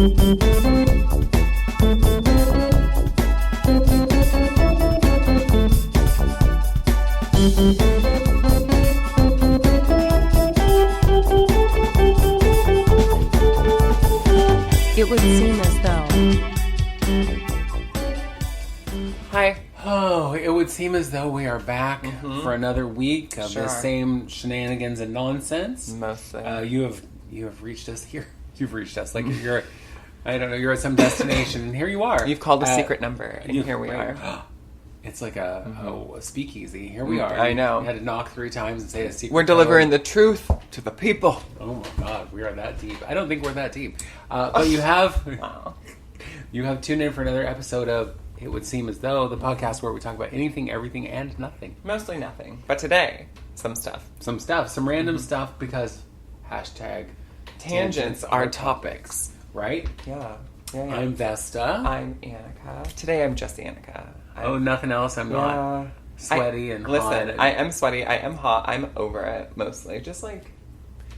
It would seem as though. Hi. Oh, it would seem as though we are back for another week of the Sure. same shenanigans and nonsense. Mostly. You have reached us here. You've reached us like you're, I don't know, you're at some destination, and here you are. You've called a secret number, and here we right. are. It's like a speakeasy. Here we are. I know. You had to knock 3 times and say a secret. We're delivering the truth to the people. Oh my God, we are that deep. I don't think we're that deep, but you have Wow. you have tuned in for another episode of It Would Seem As Though, the podcast where we talk about anything, everything, and nothing. Mostly nothing. But today, some stuff. Some stuff, some random stuff, because hashtag Tangents are topics. right? Yeah. I'm Vesta. I'm Annika. Today I'm just Annika. Nothing else. I'm not sweaty and hot. Listen, I am sweaty. I am hot. I'm over it, mostly. Just like,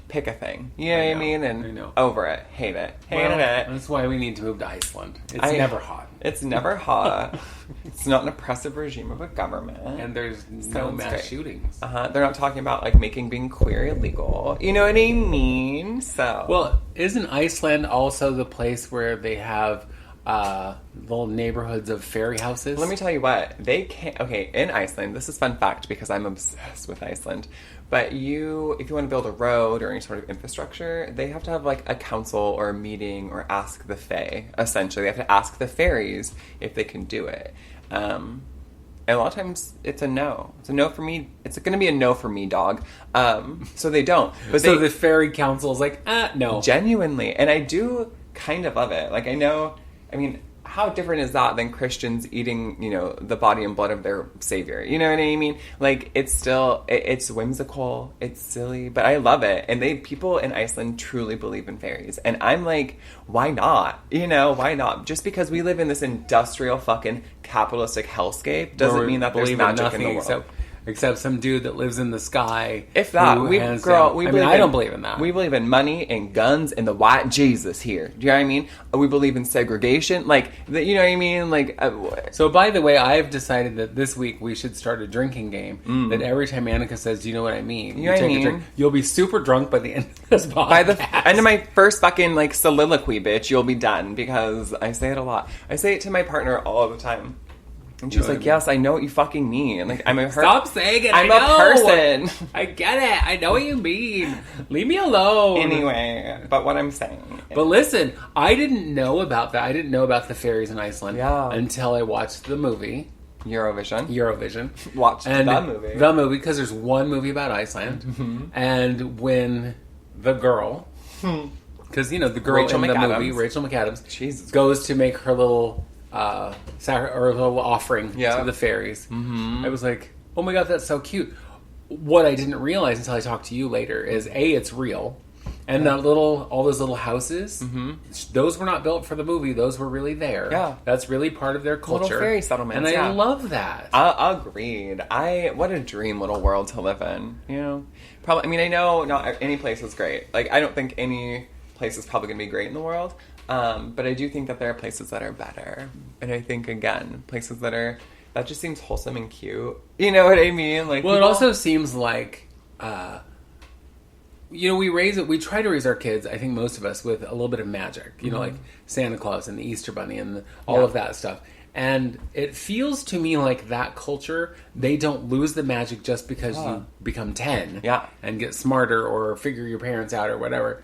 pick a thing. You know what I mean? And I know. over it. Hate it. Hated Well, it. that's why we need to move to Iceland. It's never hot. It's never hot. It's not an oppressive regime of a government. And there's no Sounds mass great. shootings. They're not talking about, like, making being queer illegal. You know what I mean? So. Well, isn't Iceland also the place where they have little neighborhoods of fairy houses? Let me tell you what. They can't... Okay, in Iceland, this is fun fact because I'm obsessed with Iceland. But if you want to build a road or any sort of infrastructure, they have to have, like, a council or a meeting or ask the fae, essentially. They have to ask the fairies if they can do it. And a lot of times, it's a no. It's a no for me. It's going to be a no for me, dog. So they don't. But so the fairy council is like, no. Genuinely. And I do kind of love it. Like, I mean, how different is that than Christians eating, the body and blood of their savior? You know what I mean? Like, it's still, it's whimsical, it's silly, but I love it. And people in Iceland truly believe in fairies. And I'm like, why not? Why not? Just because we live in this industrial fucking capitalistic hellscape doesn't mean that there's magic in the world. Except some dude that lives in the sky. If that, I don't believe in that. We believe in money and guns and the white Jesus here. Do you know what I mean? We believe in segregation, you know what I mean? So, by the way, I've decided that this week we should start a drinking game. That every time Annika says, "Do you know what I mean?" You know what I mean? A drink. You'll be super drunk by the end of this podcast. By the end of my first fucking soliloquy, bitch, you'll be done because I say it a lot. I say it to my partner all the time. And she's like, yes, I know what you fucking mean. Like, I'm a Stop saying it. I'm I a know. person. I get it. I know what you mean. Leave me alone. Anyway, but what I'm saying. But listen, I didn't know about that. I didn't know about the fairies in Iceland until I watched the movie. Eurovision. Watched the movie. The movie, because there's one movie about Iceland. Mm-hmm. And when the girl, because, the girl in the movie, Rachel McAdams, goes to make her little... or a little offering to the fairies. Mm-hmm. I was like, oh my God, that's so cute. What I didn't realize until I talked to you later is it's real. And all those little houses, those were not built for the movie. Those were really there. Yeah. That's really part of their culture. Little fairy settlements, and I love that. Agreed. What a dream little world to live in. Probably, I know not any place is great. Like, I don't think any place is probably going to be great in the world. But I do think that there are places that are better. And I think, again, places that just seems wholesome and cute. You know what I mean? It also seems like, we try to raise our kids, I think most of us, with a little bit of magic. Like Santa Claus and the Easter Bunny and all of that stuff. And it feels to me like that culture, they don't lose the magic just because you become 10 and get smarter or figure your parents out or whatever.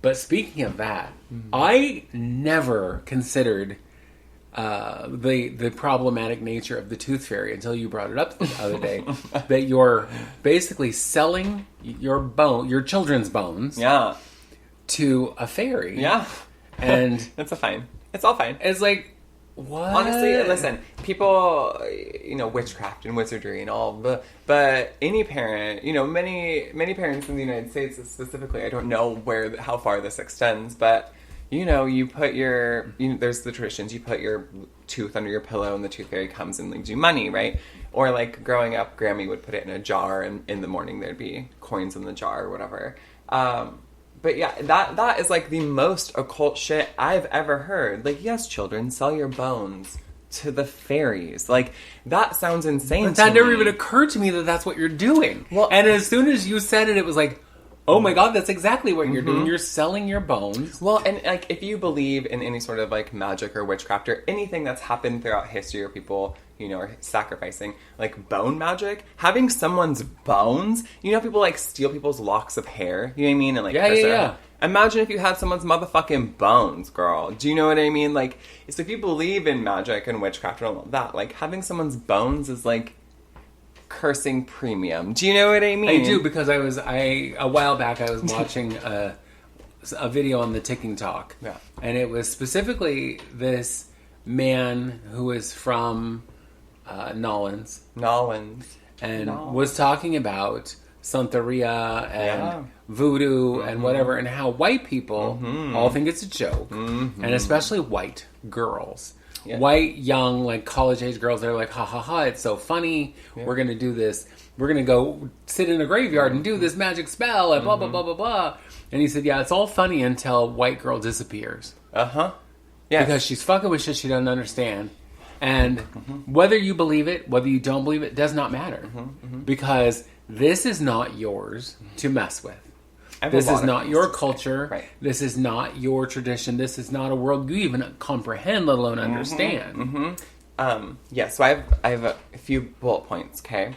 But speaking of that, I never considered the problematic nature of the tooth fairy until you brought it up the other day. That you're basically selling your children's bones to a fairy. Yeah. And it's fine. It's all fine. It's like, what? Honestly, listen, people, witchcraft and wizardry and all, but any parent, many parents in the United States specifically, I don't know how far this extends, but, you put there's the traditions, you put your tooth under your pillow and the tooth fairy comes and leaves you money, right? Or growing up, Grammy would put it in a jar and in the morning there'd be coins in the jar or whatever. But yeah, that is like the most occult shit I've ever heard. Like, yes, children, sell your bones to the fairies. Like, that sounds insane But to that never me. even occurred to me that that's what you're doing. Well, and as soon as you said it, it was like, oh my God, that's exactly what you're doing. You're selling your bones. Well, and like, if you believe in any sort of like magic or witchcraft or anything that's happened throughout history, or people, you know, are sacrificing, like bone magic, having someone's bones, you know, people like steal people's locks of hair, you know what I mean? And like, Yeah. Imagine if you had someone's motherfucking bones, girl. Do you know what I mean? Like, so if you believe in magic and witchcraft and all of that, like, having someone's bones is like cursing premium. Do you know what I mean? I do, because a while back I was watching a video on the Ticking Talk. Yeah. And it was specifically this man who was from Nolans. And was talking about Santeria and voodoo and whatever, and how white people all think it's a joke. And especially white girls. Yeah. White, young, like college-age girls, they're like, ha ha ha, it's so funny. Yeah. We're going to do this. We're going to go sit in a graveyard and do this magic spell and blah, blah, blah, blah, blah. And he said, yeah, it's all funny until white girl disappears. Yeah. Because she's fucking with shit she doesn't understand. And whether you believe it, whether you don't believe it, does not matter. Because this is not yours to mess with. This is not your culture. Right. This is not your tradition. This is not a world you even comprehend, let alone understand. So I have a few bullet points, okay?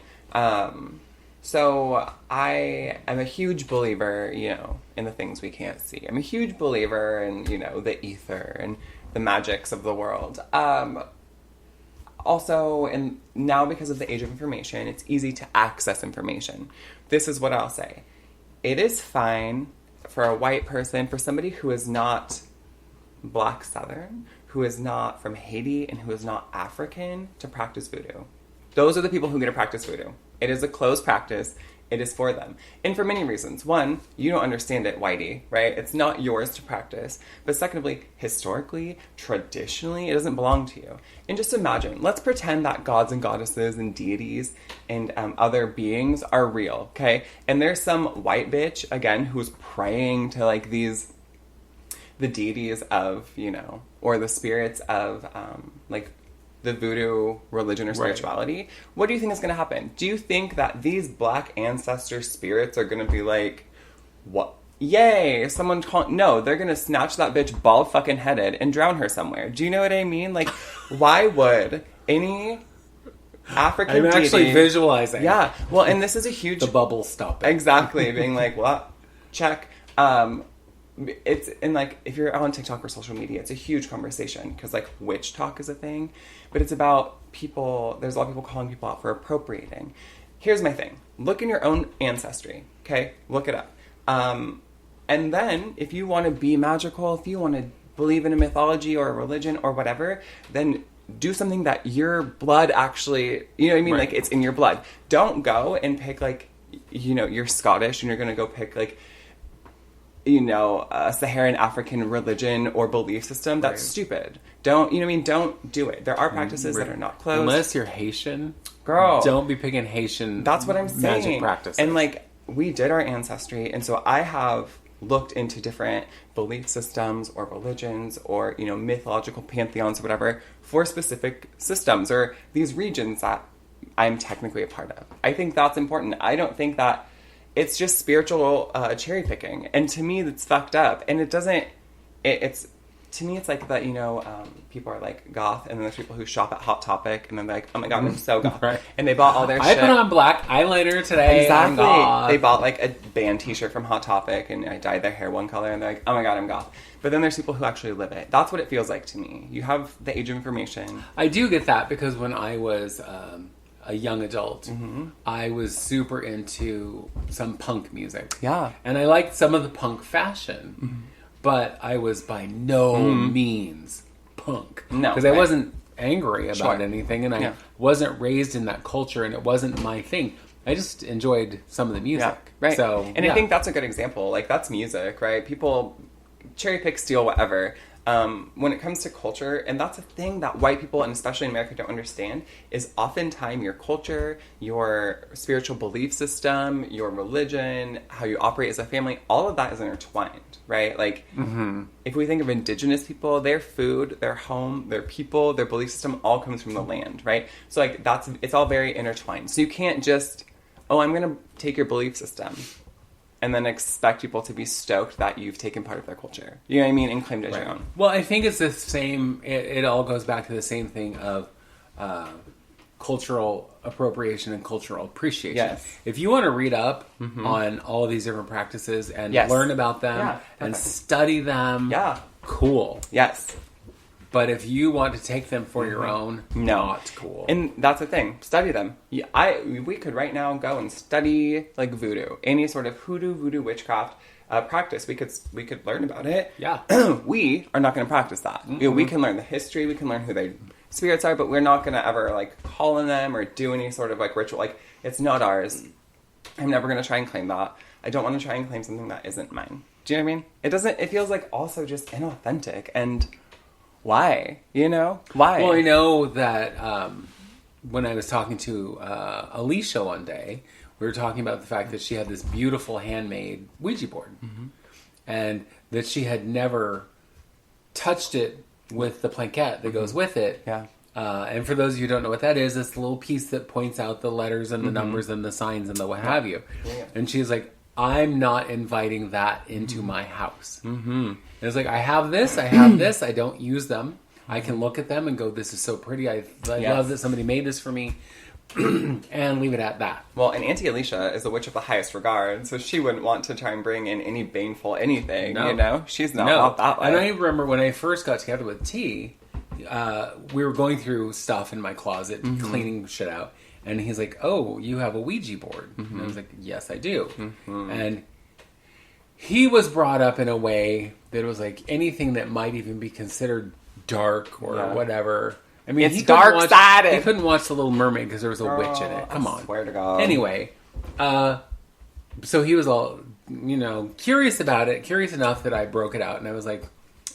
So I am a huge believer, you know, in the things we can't see. I'm a huge believer in, you know, the ether and the magics of the world. Also, and now because of the age of information, it's easy to access information. This is what I'll say. It is fine for a white person, for somebody who is not Black Southern, who is not from Haiti, and who is not African, to practice voodoo. Those are the people who get to practice voodoo. It is a closed practice. It is for them. And for many reasons. One, you don't understand it, whitey, right? It's not yours to practice. But secondly, historically, traditionally, it doesn't belong to you. And just imagine, let's pretend that gods and goddesses and deities and other beings are real, okay? And there's some white bitch, again, who's praying to, like, the deities of, you know, or the spirits of, like, the voodoo religion or spirituality. Right. What do you think is going to happen? Do you think that these Black ancestor spirits are going to be like, what? Yay! Someone no, they're going to snatch that bitch bald fucking headed and drown her somewhere. Do you know what I mean? Like, why would any African I'm actually visualizing. Yeah. Well, and this is a huge... The bubble stopping. Exactly. Being like, what? Check. It's, and like, if you're on TikTok or social media, it's a huge conversation because like witch talk is a thing, but it's about people. There's a lot of people calling people out for appropriating. Here's my thing: look in your own ancestry, okay? Look it up, and then if you want to be magical, if you want to believe in a mythology or a religion or whatever, then do something that your blood actually, you know what I mean? Right. Like, it's in your blood. Don't go and pick like, you know, you're Scottish and you're gonna go pick like, you know, a Saharan African religion or belief system. That's stupid. Don't, you know what I mean? Don't do it. There are practices that are not closed. Unless you're Haitian. Girl. Don't be picking Haitian That's what I'm saying. Magic practices. And like, we did our ancestry, and so I have looked into different belief systems or religions or, you know, mythological pantheons or whatever for specific systems or these regions that I'm technically a part of. I think that's important. I don't think that it's just spiritual cherry picking. And to me, that's fucked up. And it doesn't, it's, to me, it's like that, you know, people are like goth, and then there's people who shop at Hot Topic, and then they're like, oh my God, I'm so goth. Right. And they bought all their shit. I put on black eyeliner today. Exactly. They bought like a band t-shirt from Hot Topic, and I dyed their hair one color, and they're like, oh my God, I'm goth. But then there's people who actually live it. That's what it feels like to me. You have the age of information. I do get that, because when I was a young adult, I was super into some punk music. Yeah. And I liked some of the punk fashion, but I was by no means punk. No. Because I wasn't angry about anything, and I wasn't raised in that culture, and it wasn't my thing. I just enjoyed some of the music. Yeah, right. So, and I think that's a good example. Like, that's music, right? People cherry pick, steal, whatever. when it comes to culture, and that's a thing that white people, and especially in America, don't understand, is oftentimes your culture, your spiritual belief system, your religion, how you operate as a family, all of that is intertwined, right? Like, if we think of indigenous people, their food, their home, their people, their belief system all comes from the land, right? So, like, it's all very intertwined. So you can't just, I'm going to take your belief system and then expect people to be stoked that you've taken part of their culture. You know what I mean? And claimed it as your own. Well, I think it's the same, it all goes back to the same thing of cultural appropriation and cultural appreciation. Yes. If you want to read up on all of these different practices and learn about them and study them, cool. Yes. But if you want to take them for your own, not cool. And that's the thing. Study them. We could right now go and study like voodoo, any sort of voodoo witchcraft practice. We could learn about it. Yeah. We are not going to practice that. You know, we can learn the history. We can learn who their spirits are, but we're not going to ever like call on them or do any sort of like ritual. Like, it's not ours. I'm never going to try and claim that. I don't want to try and claim something that isn't mine. Do you know what I mean? It feels like also just inauthentic. And why? You know? Why? Well, I know that when I was talking to Alicia one day, we were talking about the fact that she had this beautiful handmade Ouija board. And that she had never touched it with the plaquette that goes with it. Yeah. And for those of you who don't know what that is, it's the little piece that points out the letters and the numbers and the signs and the what have you. Yeah. And she's like, I'm not inviting that into my house. And it's like, I have this, I don't use them. I can look at them and go, this is so pretty. I love that somebody made this for me. And leave it at that. Well, and Auntie Alicia is a witch of the highest regard, so she wouldn't want to try and bring in any baneful anything, you know? She's not that way. And I remember when I first got together with T, we were going through stuff in my closet, cleaning shit out. And he's like, oh, you have a Ouija board. And I was like, yes, I do. And he was brought up in a way that it was like anything that might even be considered dark or whatever. I mean, it's dark-sided. He couldn't watch The Little Mermaid because there was a witch in it. Come on. I swear to God. Anyway, so he was all, curious about it, curious enough that I broke it out. And I was like...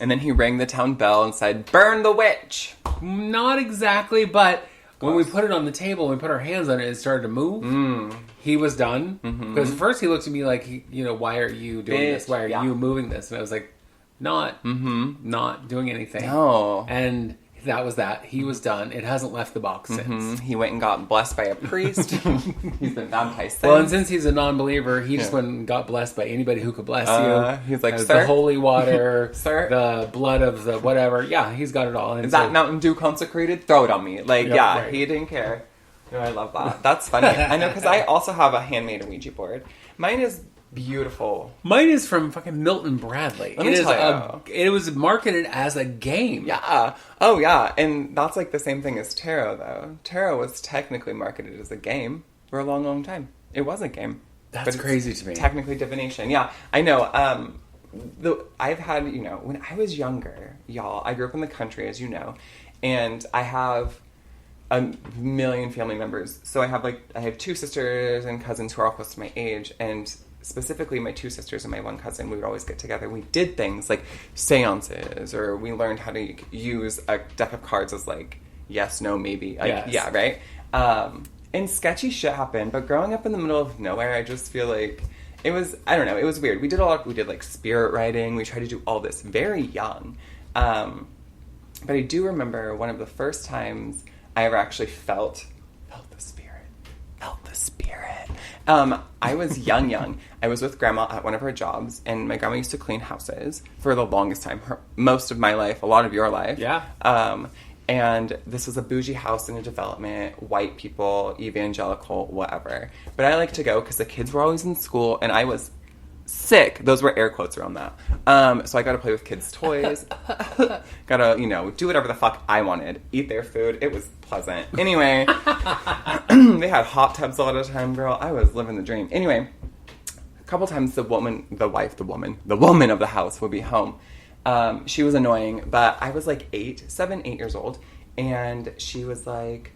And then he rang the town bell and said, burn the witch! Not exactly, but... When we put it on the table, and we put our hands on it, and it started to move. He was done. Because first he looked at me like, why are you doing this? Why are you moving this? And I was like, not doing anything. No. And that was that. He was done. It hasn't left the box since. He went and got blessed by a priest. He's been baptized since. Well, and since he's a non-believer, he just went and got blessed by anybody who could bless you. He's like, the holy water, sir, the blood of the whatever. Yeah, he's got it all. And is that Mountain Dew consecrated? Throw it on me. Like, right. He didn't care. No, I love that. That's funny. I know, because I also have a handmade Ouija board. Mine is beautiful. Mine is from fucking Milton Bradley. Let me tell you. It was marketed as a game. Yeah. Oh, yeah. And that's like the same thing as tarot, though. Tarot was technically marketed as a game for a long, long time. It was a game. That's crazy to me. Technically divination. Yeah, I know. I've had, when I was younger, y'all, I grew up in the country, as you know, and I have a million family members. So I have two sisters and cousins who are all close to my age, and specifically my two sisters and my one cousin, we would always get together. We did things like seances, or we learned how to use a deck of cards as like yes, no, maybe. Yes. Yeah, right? And sketchy shit happened, but growing up in the middle of nowhere, I just feel like it was, I don't know, it was weird. We did like spirit writing. We tried to do all this very young. But I do remember one of the first times I ever actually felt the spirit. I was young. I was with Grandma at one of her jobs, and my grandma used to clean houses for the longest time. Most of my life, a lot of your life. Yeah. And this was a bougie house in a development, white people, evangelical, whatever. But I like to go because the kids were always in school, and I was sick. Those were air quotes around that. So I got to play with kids' toys. Got to, do whatever the fuck I wanted. Eat their food. It was pleasant. Anyway, they had hot tubs a lot of the time, girl. I was living the dream. Anyway, a couple times the woman of the house would be home. She was annoying, but I was like 8 years old, and she was like,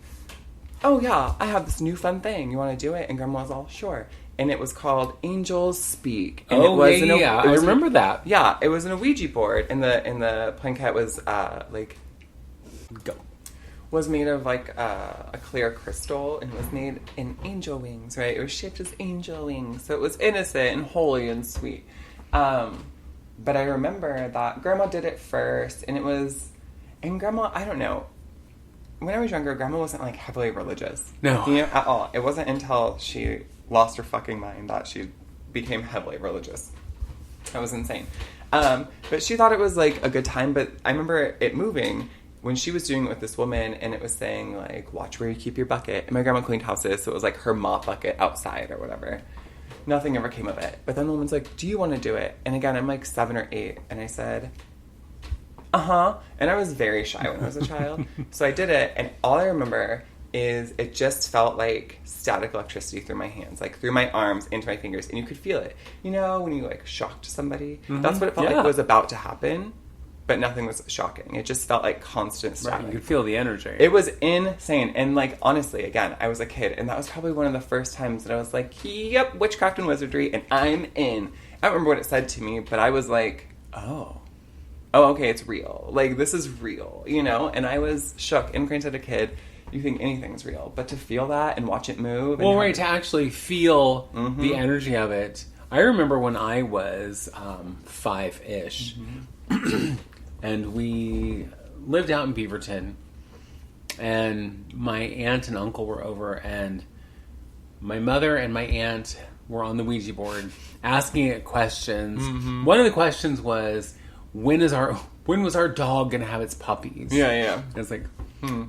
oh yeah, I have this new fun thing. You want to do it? And Grandma was all, sure. and it was called Angels Speak. And Oh, it was I remember that. Yeah, it was an Ouija board, and the plaquette was was made of like a clear crystal, and it was made in angel wings, right? It was shaped as angel wings, so it was innocent and holy and sweet. But I remember that Grandma did it first, and Grandma, I don't know, when I was younger, Grandma wasn't like heavily religious. No. You know, at all. It wasn't until she lost her fucking mind that she became heavily religious. That was insane. But she thought it was like a good time, but I remember it moving when she was doing it with this woman, and it was saying like, watch where you keep your bucket. And my grandma cleaned houses, so it was like her mop bucket outside or whatever. Nothing ever came of it. But then the woman's like, do you want to do it? And again, I'm like 7 or 8, and I said, uh-huh. And I was very shy when I was a child. So I did it, and all I remember is it just felt like static electricity through my hands, like through my arms, into my fingers, and you could feel it. You know, when you like shocked somebody? Mm-hmm. That's what it felt like was about to happen, but nothing was shocking. It just felt like constant static. Right, you could feel the energy. It was insane. And like, honestly, again, I was a kid, and that was probably one of the first times that I was like, yep, witchcraft and wizardry, and I'm in. I don't remember what it said to me, but I was like, oh, okay, it's real. Like, this is real, you know? And I was shook. And granted, a kid, you think anything's real. But to feel that and watch it move. Well, right, to actually feel the energy of it. I remember when I was 5-ish, and we lived out in Beaverton, and my aunt and uncle were over, and my mother and my aunt were on the Ouija board asking it questions. One of the questions was, when was our dog going to have its puppies? Yeah. It's like,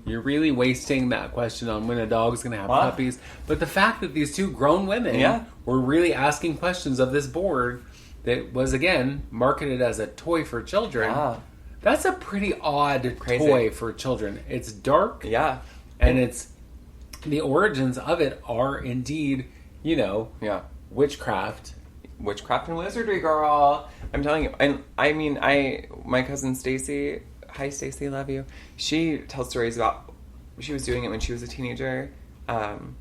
you're really wasting that question on when a dog's going to have puppies. But the fact that these two grown women were really asking questions of this board that was, again, marketed as a toy for children, that's a pretty odd toy for children. It's dark. Yeah. And it's, the origins of it are indeed, you know, witchcraft. Witchcraft and wizardry, girl. I'm telling you. And I mean, my cousin Stacy, hi Stacy, love you. She tells stories about, she was doing it when she was a teenager, and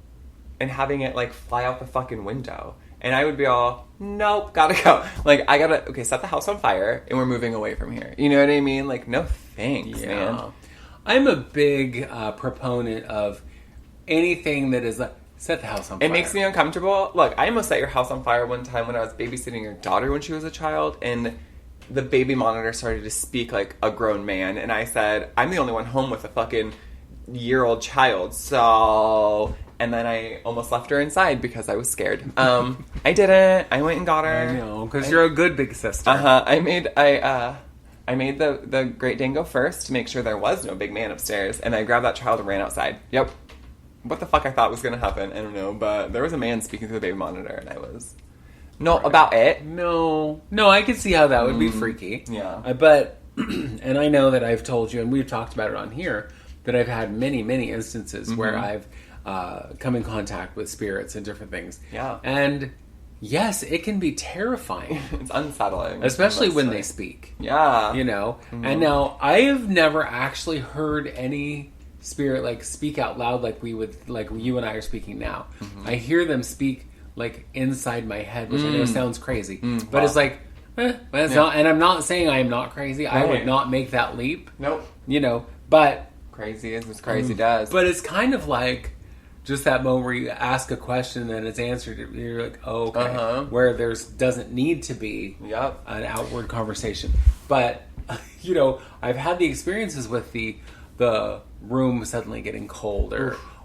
having it like fly out the fucking window. And I would be all, nope, gotta go. Like, I gotta, okay, set the house on fire, and we're moving away from here. You know what I mean? Like, no thanks, man. I'm a big proponent of anything that is like, set the house on fire. It makes me uncomfortable. Look, I almost set your house on fire one time when I was babysitting your daughter when she was a child, and the baby monitor started to speak like a grown man, and I said, I'm the only one home with a fucking year-old child, so... And then I almost left her inside because I was scared. I didn't. I went and got her. I know, because you're a good big sister. I made the Great Dane go first to make sure there was no big man upstairs, and I grabbed that child and ran outside. Yep. What the fuck I thought was going to happen, I don't know, but there was a man speaking through the baby monitor, and I was about it. No, I can see how that would be freaky. Yeah. But, and I know that I've told you, and we've talked about it on here, that I've had many, many instances where I've come in contact with spirits and different things. Yeah. And yes, it can be terrifying. It's unsettling. Especially when they speak. Yeah. You know? And now, I have never actually heard any spirit like speak out loud like we would, like you and I are speaking now. I hear them speak like inside my head, which I know sounds crazy. But it's like, it's not, and I'm not saying I am not crazy. Right. I would not make that leap. Nope. You know, but crazy is as crazy does. But it's kind of like just that moment where you ask a question and it's answered. You're like, oh, okay. Where there's doesn't need to be an outward conversation. But you know, I've had the experiences with the room suddenly getting cold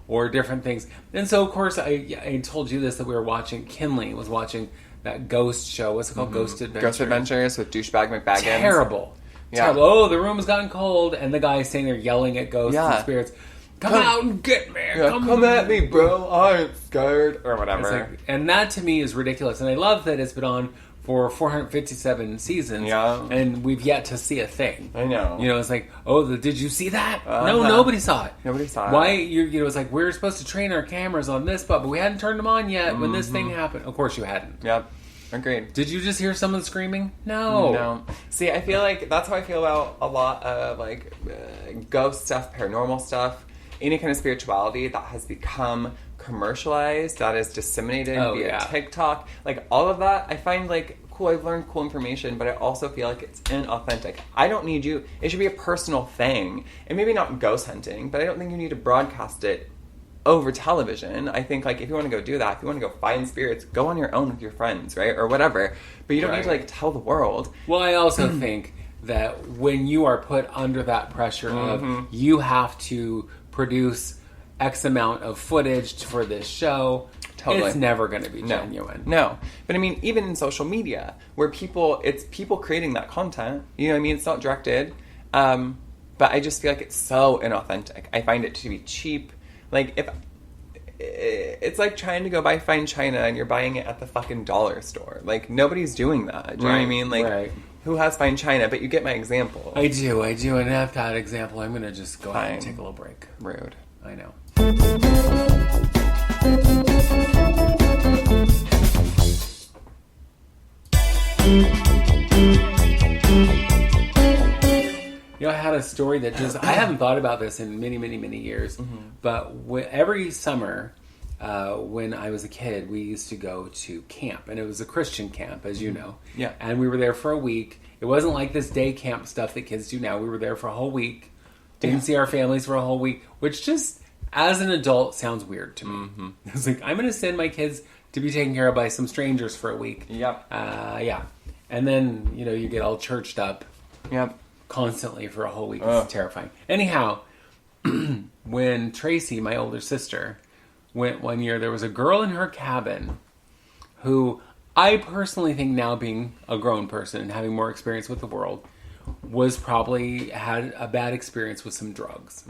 or different things. And so, of course, I told you this, that we were watching, Kinley was watching that ghost show. What's it called? Ghost Adventures. Ghost Adventures with douchebag McBaggins. Terrible. Terrible. Oh, the room has gotten cold, and the guy is sitting there yelling at ghosts and spirits. Come out and get me. Come at me, bro. I'm scared. Or whatever. Like, and that, to me, is ridiculous. And I love that it's been on for 457 seasons, and we've yet to see a thing. I know. You know, it's like, oh, did you see that? No, nobody saw it. Nobody saw it. Why? You know, it's like, we're supposed to train our cameras on this, but we hadn't turned them on yet when this thing happened. Of course you hadn't. Yep. Agreed. Did you just hear someone screaming? No. See, I feel like that's how I feel about a lot of, like, ghost stuff, paranormal stuff, any kind of spirituality that has become commercialized, that is disseminated via yeah. TikTok. Like, all of that, I find, like, cool. I've learned cool information, but I also feel like it's inauthentic. I don't need you. It should be a personal thing. And maybe not ghost hunting, but I don't think you need to broadcast it over television. I think, like, if you want to go do that, if you want to go find spirits, go on your own with your friends, right? Or whatever. But you don't need to, like, tell the world. Well, I also think that when you are put under that pressure of you have to produce X amount of footage for this show, it's never going to be genuine. No. But I mean, even in social media, where it's people creating that content, you know what I mean? It's not directed. But I just feel like it's so inauthentic. I find it to be cheap. Like, if it's like trying to go buy fine china and you're buying it at the fucking dollar store. Like, nobody's doing that. Do you know what I mean? Like, who has fine china? But you get my example. I do. And after that example, I'm going to just go ahead and take a little break. Rude. I know. You know, I had a story that just, I haven't thought about this in many, many, many years, but every summer when I was a kid, we used to go to camp, and it was a Christian camp, as you know. Yeah. And we were there for a week. It wasn't like this day camp stuff that kids do now. We were there for a whole week. Didn't see our families for a whole week, which just, as an adult, sounds weird to me. It's like, I'm going to send my kids to be taken care of by some strangers for a week. Yep. Yeah. And then, you know, you get all churched up. Yep. Constantly for a whole week. It's terrifying. Anyhow, when Tracy, my older sister, went one year, there was a girl in her cabin who I personally think, now being a grown person and having more experience with the world, was probably had a bad experience with some drugs.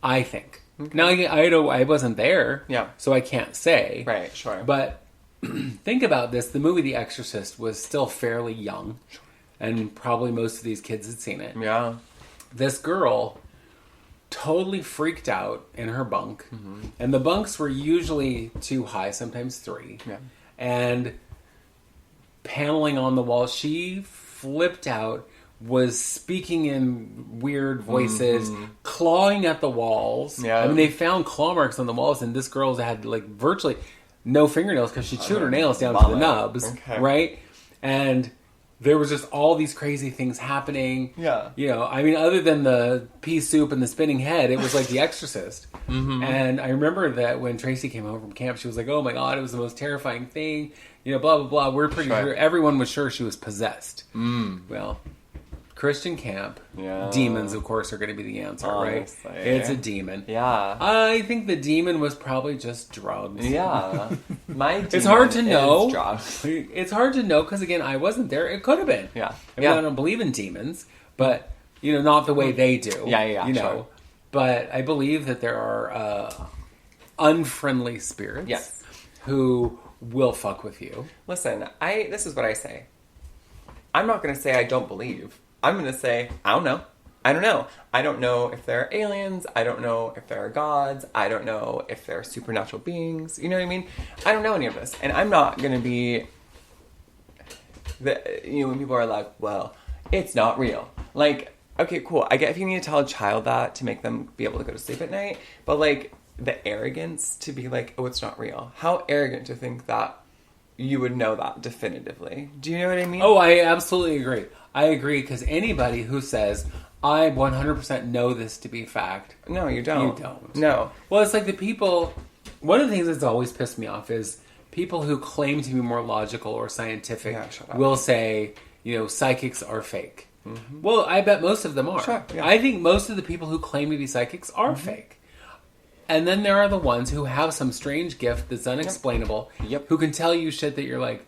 I think. Okay. Now, I wasn't there, so I can't say. Right, sure. But think about this. The movie The Exorcist was still fairly young. And probably most of these kids had seen it. Yeah. This girl totally freaked out in her bunk. And the bunks were usually 2 high, sometimes 3. Yeah. And paneling on the wall, she flipped out, was speaking in weird voices, clawing at the walls. Yeah. I mean, they found claw marks on the walls, and this girl's had, like, virtually no fingernails because she chewed her nails down to the nubs. Okay. Right? And there was just all these crazy things happening. Yeah. You know, I mean, other than the pea soup and the spinning head, it was like The Exorcist. And I remember that when Tracy came home from camp, she was like, oh my God, it was the most terrifying thing. You know, blah, blah, blah. We're pretty sure. Everyone was sure she was possessed. Well, Christian camp, demons, of course, are going to be the answer, honestly. Right? It's a demon. Yeah. I think the demon was probably just drugs. Yeah. My demon it's hard to know. Drugs. It's hard to know because, again, I wasn't there. It could have been. Yeah. I mean, I don't believe in demons, but, you know, not the way they do. Yeah, you know. Sure. But I believe that there are unfriendly spirits who will fuck with you. Listen, this is what I say. I'm not going to say I don't believe. I'm going to say, I don't know. I don't know. I don't know if there are aliens. I don't know if there are gods. I don't know if there are supernatural beings. You know what I mean? I don't know any of this. And I'm not going to be... when people are like, well, it's not real. Like, okay, cool. I get if you need to tell a child that to make them be able to go to sleep at night. But, like, the arrogance to be like, oh, it's not real. How arrogant to think that you would know that definitively. Do you know what I mean? Oh, I absolutely agree. I agree, because anybody who says, I 100% know this to be fact. No, you don't. You don't. No. Well, it's like the people... One of the things that's always pissed me off is people who claim to be more logical or scientific will say, you know, psychics are fake. Well, I bet most of them are. Sure, I think most of the people who claim to be psychics are fake. And then there are the ones who have some strange gift that's unexplainable, who can tell you shit that you're like,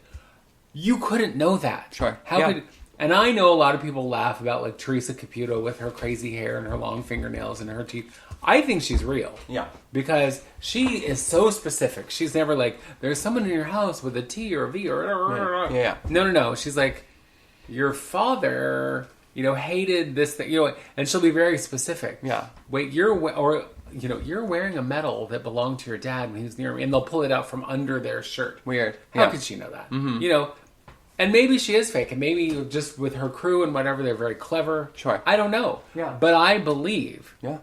you couldn't know that. Sure. How could... And I know a lot of people laugh about, like, Teresa Caputo with her crazy hair and her long fingernails and her teeth. I think she's real. Yeah. Because she is so specific. She's never like, there's someone in your house with a T or a V or... Yeah. No. She's like, your father, you know, hated this thing, you know, and she'll be very specific. Yeah. Wait, you're wearing a medal that belonged to your dad when he was near me, and they'll pull it out from under their shirt. Weird. How could she know that? You know, and maybe she is fake, and maybe just with her crew and whatever, they're very clever. Sure. I don't know. Yeah. But I believe. Yeah.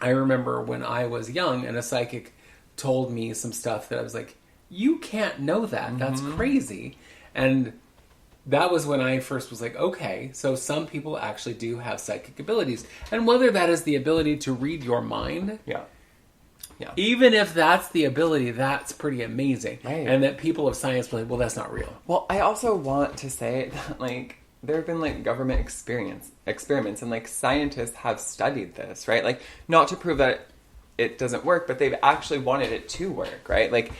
I remember when I was young and a psychic told me some stuff that I was like, you can't know that. That's crazy. And that was when I first was like, okay, so some people actually do have psychic abilities. And whether that is the ability to read your mind, Yeah. even if that's the ability, that's pretty amazing. Right. And that people of science were like, well, that's not real. Well, I also want to say that, like, there have been, like, government experiments, and, like, scientists have studied this, right? Like, not to prove that it doesn't work, but they've actually wanted it to work, right? Like,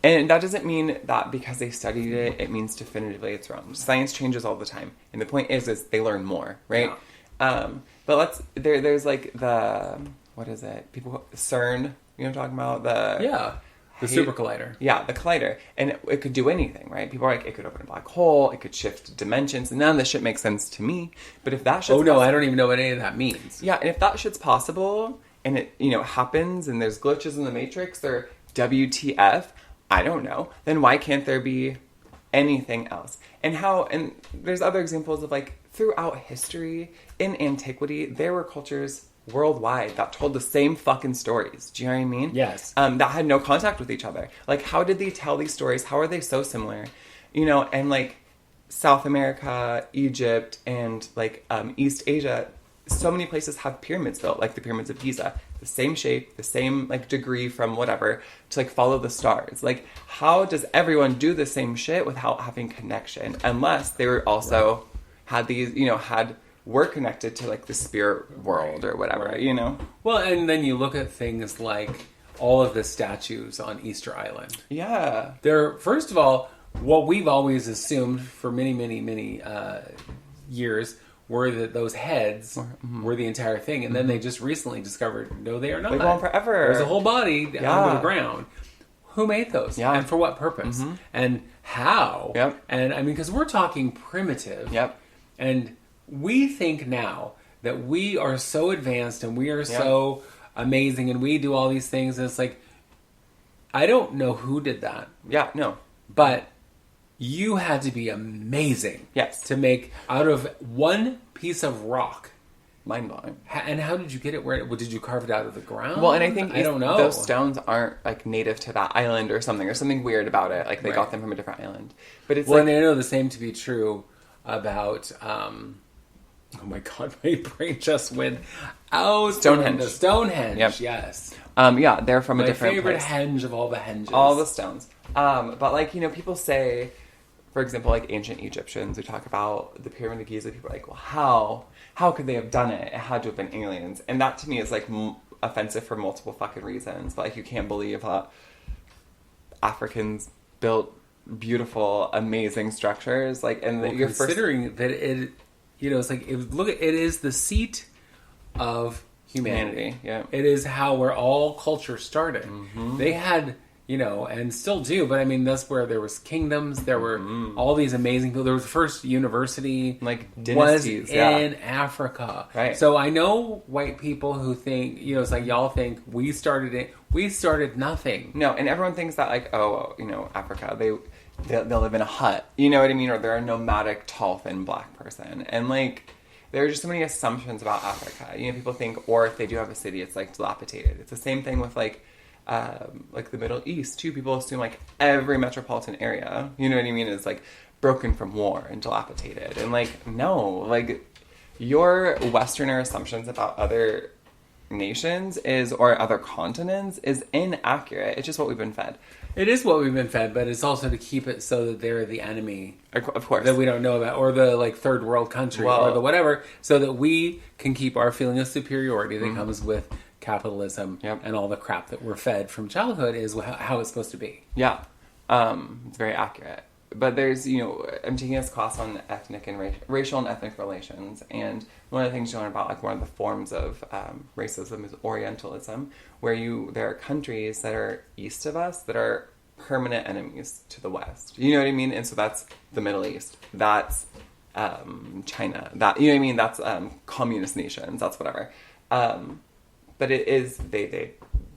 and that doesn't mean that because they studied it, it means definitively it's wrong. Science changes all the time, and the point is they learn more, right? Yeah. But there's, like, what is it? CERN, you know what I'm talking about? The super collider. Yeah, the collider. And it could do anything, right? People are like, it could open a black hole, it could shift dimensions, and none of this shit makes sense to me. But if that shit's I don't even know what any of that means. Yeah, and if that shit's possible, and it, happens, and there's glitches in the Matrix, or WTF, I don't know, then why can't there be anything else? And there's other examples of, like, throughout history, in antiquity, there were cultures worldwide that told the same fucking stories. Do you know what I mean? Yes. That had no contact with each other. Like, how did they tell these stories? How are they so similar? And, like, South America, Egypt, and, like, East Asia, so many places have pyramids built, like the pyramids of Giza. The same shape, the same, like, degree from whatever, to, like, follow the stars. Like, how does everyone do the same shit without having connection? Unless they were also were connected to, like, the spirit world or whatever, Well, and then you look at things like all of the statues on Easter Island. Yeah. They're, first of all, what we've always assumed for many, many, many years were that those heads were the entire thing. And then they just recently discovered, no, they are not. They go on forever. There's a whole body under the ground. Who made those? Yeah. And for what purpose? And how? Yep. And, I mean, because we're talking primitive. Yep. And we think now that we are so advanced and we are so amazing and we do all these things. And it's like, I don't know who did that. Yeah, no. But you had to be amazing. Yes. To make out of one piece of rock. Mind-blowing. And how did you get it? Where did you carve it out of the ground? Well, and I think I don't know. Those stones aren't, like, native to that island or something. There's something weird about it. Like, they got them from a different island. But it's and I know the same to be true about... oh my god, my brain just went out. Stonehenge. Stonehenge, Yep. yes. Yeah, they're from a My different favorite place. henge of all the henges. All the stones. But, like, people say, for example, like, ancient Egyptians, we talk about the Pyramid of Giza, people are like, well, how could they have done it? It had to have been aliens. And that, to me, is, like, offensive for multiple fucking reasons. But, like, you can't believe that Africans built beautiful, amazing structures. Like, and well, considering that it... it's like, it is the seat of humanity. Yeah. It is where all culture started. They had, and still do, but I mean, that's where there was kingdoms, there were all these amazing people. There was the first university, like, dynasties, in Africa. Right. So I know white people who think, it's like, y'all think we started it. We started nothing. No, and everyone thinks that, like, Africa, they'll live in a hut, you know what I mean? Or they're a nomadic, tall, thin black person. And, like, there are just so many assumptions about Africa. People think, or if they do have a city, it's, like, dilapidated. It's the same thing with, like the Middle East, too. People assume, like, every metropolitan area, you know what I mean, is, like, broken from war and dilapidated. And, like, no. Like, your Westerner assumptions about other nations or other continents is inaccurate. It's just what we've been fed. It is what we've been fed, but it's also to keep it so that they're the enemy. Of course. That we don't know about, or the, like, third world country, or the whatever, so that we can keep our feeling of superiority that comes with capitalism and all the crap that we're fed from childhood is how it's supposed to be. Yeah. It's very accurate. But there's, I'm taking this class on ethnic and racial and ethnic relations, and one of the things you learn about, like, one of the forms of racism is Orientalism, where there are countries that are east of us that are permanent enemies to the West. You know what I mean? And so that's the Middle East. That's China. That, you know what I mean? That's communist nations. That's whatever. But it is,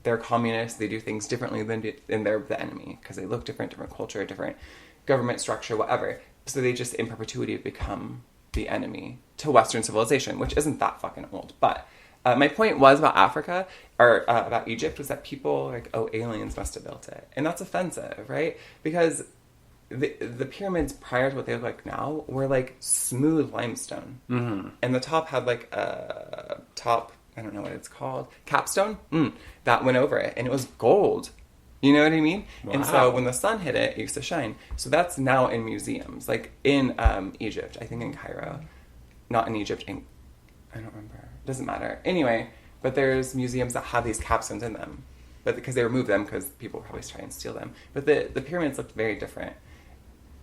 they're communists. They do things differently and they're the enemy because they look different culture, different government structure, whatever. So they just in perpetuity have become the enemy to Western civilization, which isn't that fucking old. But My point was about Africa, or about Egypt, was that people like, oh, aliens must have built it. And that's offensive, right? Because the pyramids prior to what they look like now were like smooth limestone. Mm-hmm. And the top had like a top, I don't know what it's called, capstone, that went over it. And it was gold. You know what I mean? Wow. And so when the sun hit it, it used to shine. So that's now in museums, like in Egypt, I think in Cairo. Not in Egypt, I don't remember. Doesn't matter. Anyway, but there's museums that have these capstones in them. But because they removed them because people probably try and steal them. But the pyramids looked very different.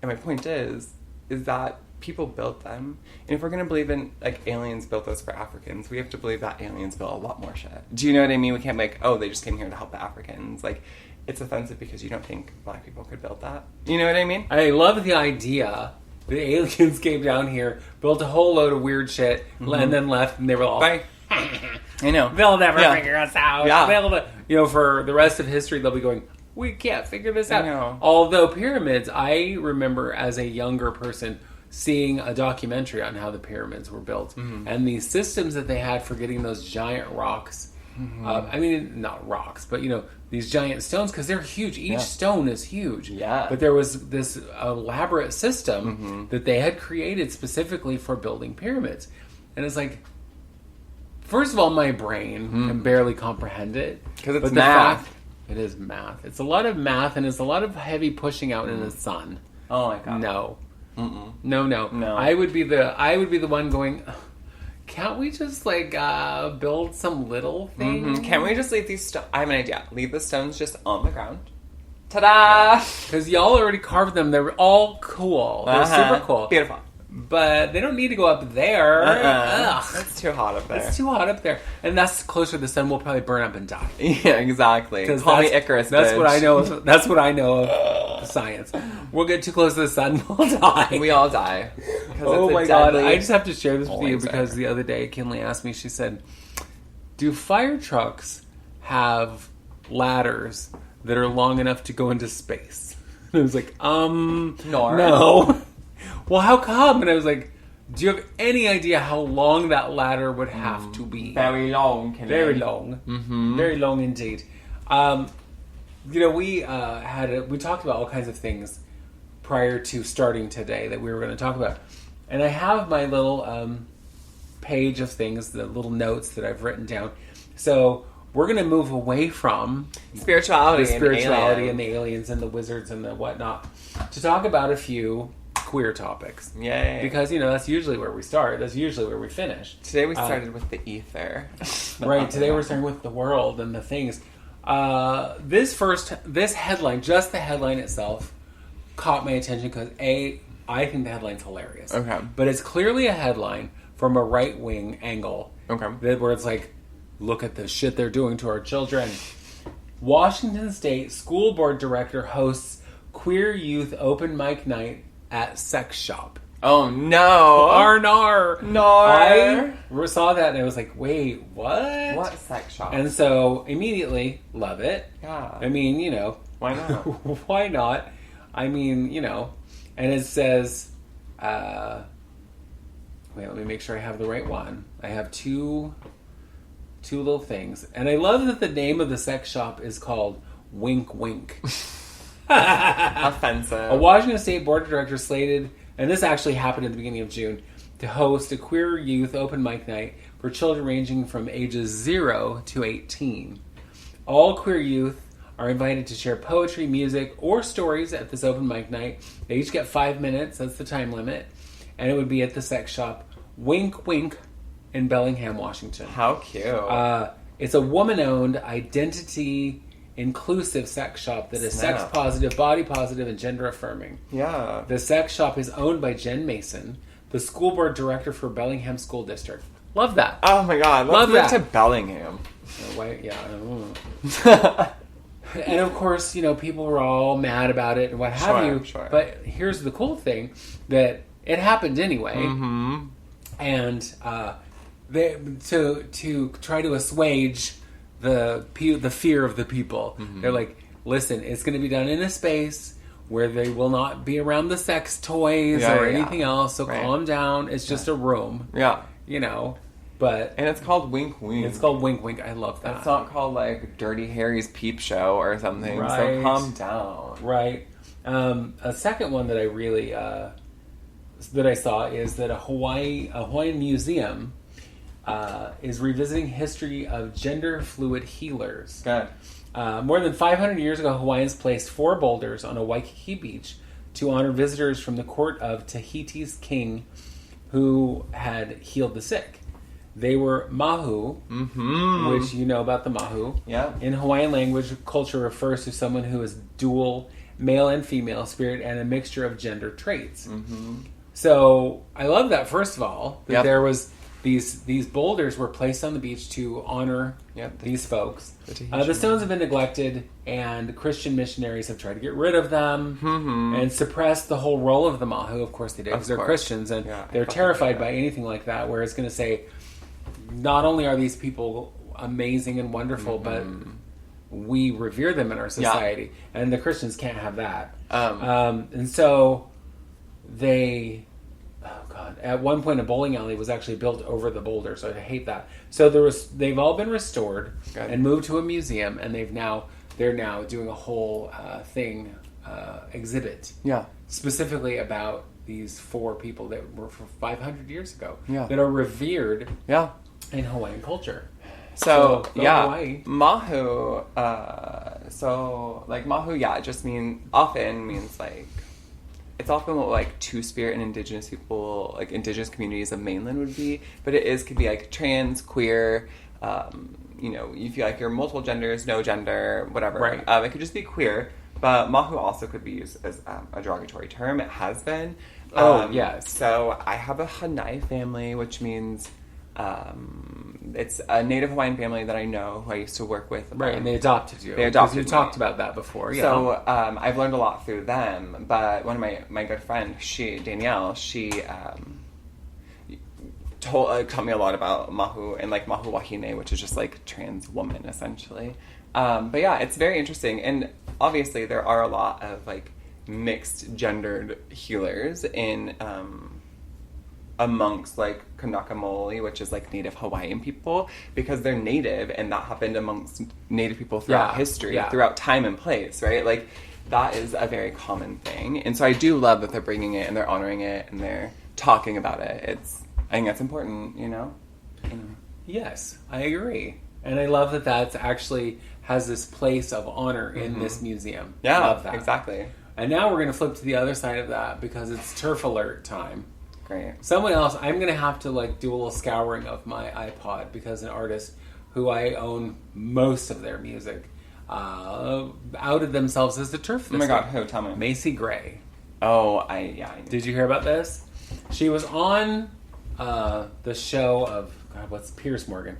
And my point is that people built them. And if we're going to believe in, like, aliens built those for Africans, we have to believe that aliens built a lot more shit. Do you know what I mean? We can't be like, oh, they just came here to help the Africans. Like, it's offensive because you don't think black people could build that. You know what I mean? I love the idea. The aliens came down here, built a whole load of weird shit, and then left, and they were all... Bye. I know. They'll never figure us out. Yeah. For the rest of history, they'll be going, we can't figure this out. I know. Although pyramids, I remember as a younger person seeing a documentary on how the pyramids were built. Mm-hmm. And the systems that they had for getting those giant rocks. Mm-hmm. I mean, not rocks, but, these giant stones, because they're huge. Each stone is huge. Yeah. But there was this elaborate system that they had created specifically for building pyramids. And it's like, first of all, my brain can barely comprehend it. Because it's math. It is math. It's a lot of math, and it's a lot of heavy pushing out in the sun. Oh my god. No. Mm-mm. No. I would be the one going, can't we just build some little thing? Mm-hmm. Can't we just leave these stones? I have an idea. Leave the stones just on the ground. Ta-da! Because y'all already carved them. They're all cool. They're super cool. Beautiful. But they don't need to go up there. It's too hot up there. It's too hot up there. And that's closer to the sun. We'll probably burn up and die. Yeah, exactly. Call me Icarus, That's bitch. what I know. That's what I know of science. We'll get too close to the sun, we'll die. We all die. Oh my god. I just have to share this with you because the other day Kinley asked me, she said, do fire trucks have ladders that are long enough to go into space? And I was like, no. Well, how come? And I was like, do you have any idea how long that ladder would have to be? Very long. Very long. Mm-hmm. Very long indeed. We talked about all kinds of things prior to starting today that we were going to talk about. And I have my little page of things, the little notes that I've written down. So we're going to move away from spirituality and the aliens and the wizards and the whatnot to talk about a few queer topics. Yay. Because, that's usually where we start. That's usually where we finish. Today we started with the ether. Right. Today we're starting with the world and the things. This headline, just the headline itself, caught my attention because, I think the headline's hilarious. Okay. But it's clearly a headline from a right-wing angle. Okay. Where it's like, look at the shit they're doing to our children. Washington State School Board Director hosts queer youth open mic night at sex shop. Oh no! Arnar! No! I saw that and I was like, wait, what? What sex shop? And so immediately, love it. Yeah. I mean, why not? Why not? I mean, and it says, wait, let me make sure I have the right one. I have two little things. And I love that the name of the sex shop is called Wink Wink. Offensive. A Washington State Board of Directors slated, and this actually happened at the beginning of June, to host a queer youth open mic night for children ranging from ages 0 to 18. All queer youth are invited to share poetry, music, or stories at this open mic night. They each get 5 minutes, that's the time limit, and it would be at the sex shop Wink Wink in Bellingham, Washington. How cute. It's a woman-owned, identity-inclusive sex shop that is sex-positive, body-positive, and gender-affirming. Yeah. The sex shop is owned by Jen Mason, the school board director for Bellingham School District. Love that. Oh my god. Let's move to Bellingham. And of course, people were all mad about it and what have you. Sure. But here's the cool thing, that it happened anyway. Mm-hmm. And to try to assuage the fear of the people, they're like, listen, it's going to be done in a space where they will not be around the sex toys or anything else, so calm down. It's just a room. Yeah. But And it's called Wink Wink. it's called Wink Wink. I love that. It's not called like Dirty Harry's Peep Show or something. Right. So calm down. Right. A second one that I really that I saw is that a Hawaiian museum is revisiting history of gender fluid healers. Good. More than 500 years ago, Hawaiians placed 4 boulders on a Waikiki beach to honor visitors from the court of Tahiti's king who had healed the sick. They were mahu, which you know about the mahu. Yeah. In Hawaiian language, culture refers to someone who is dual male and female spirit and a mixture of gender traits. So I love that, first of all, that there was these boulders were placed on the beach to honor these folks. The stones have been neglected, and Christian missionaries have tried to get rid of them and suppress the whole role of the mahu. Of course they did, because they're Christians, and they're terrified by anything like that, where it's going to say, not only are these people amazing and wonderful, but we revere them in our society, and the Christians can't have that. And so they... Oh God! At one point, a bowling alley was actually built over the boulder, so I hate that. So they've all been restored and moved to a museum, and they're now doing a whole exhibit, specifically about these 4 people that were for 500 years ago that are revered, in Hawaiian culture. So Hawaii. mahu. Mahu, it just often means like. It's often what like Two-Spirit and indigenous people, like indigenous communities of mainland would be, but could be like trans, queer, you feel like you're multiple genders, no gender, whatever. Right. It could just be queer, but mahu also could be used as a derogatory term. It has been. Yes. So I have a Hanai family, which means it's a Native Hawaiian family that I know who I used to work with. Right, and they adopted you. They adopted you me. Talked about that before. Yeah. So I've learned a lot through them. But one of my good friends, Danielle, she taught me a lot about mahu and like mahu wahine, which is just like trans woman essentially. But yeah, it's very interesting, and obviously there are a lot of like mixed gendered healers in amongst like Kanakamoli, which is like Native Hawaiian people, because they're Native, and that happened amongst Native people throughout history, throughout time and place, right? Like that is a very common thing, and so I do love that they're bringing it and they're honoring it and they're talking about it. I think that's important, you know? Yes, I agree, and I love that that's actually has this place of honor in this museum. Yeah, love that. Exactly. And now we're going to flip to the other side of that, because it's TERF alert time. Great. Someone else, I'm going to have to like do a little scouring of my iPod, because an artist who I own most of their music outed themselves as the TERF. Oh my God, who? Tell me. Macy Gray. Oh, I knew. Did you hear about this? She was on the show of, God, what's Piers Morgan?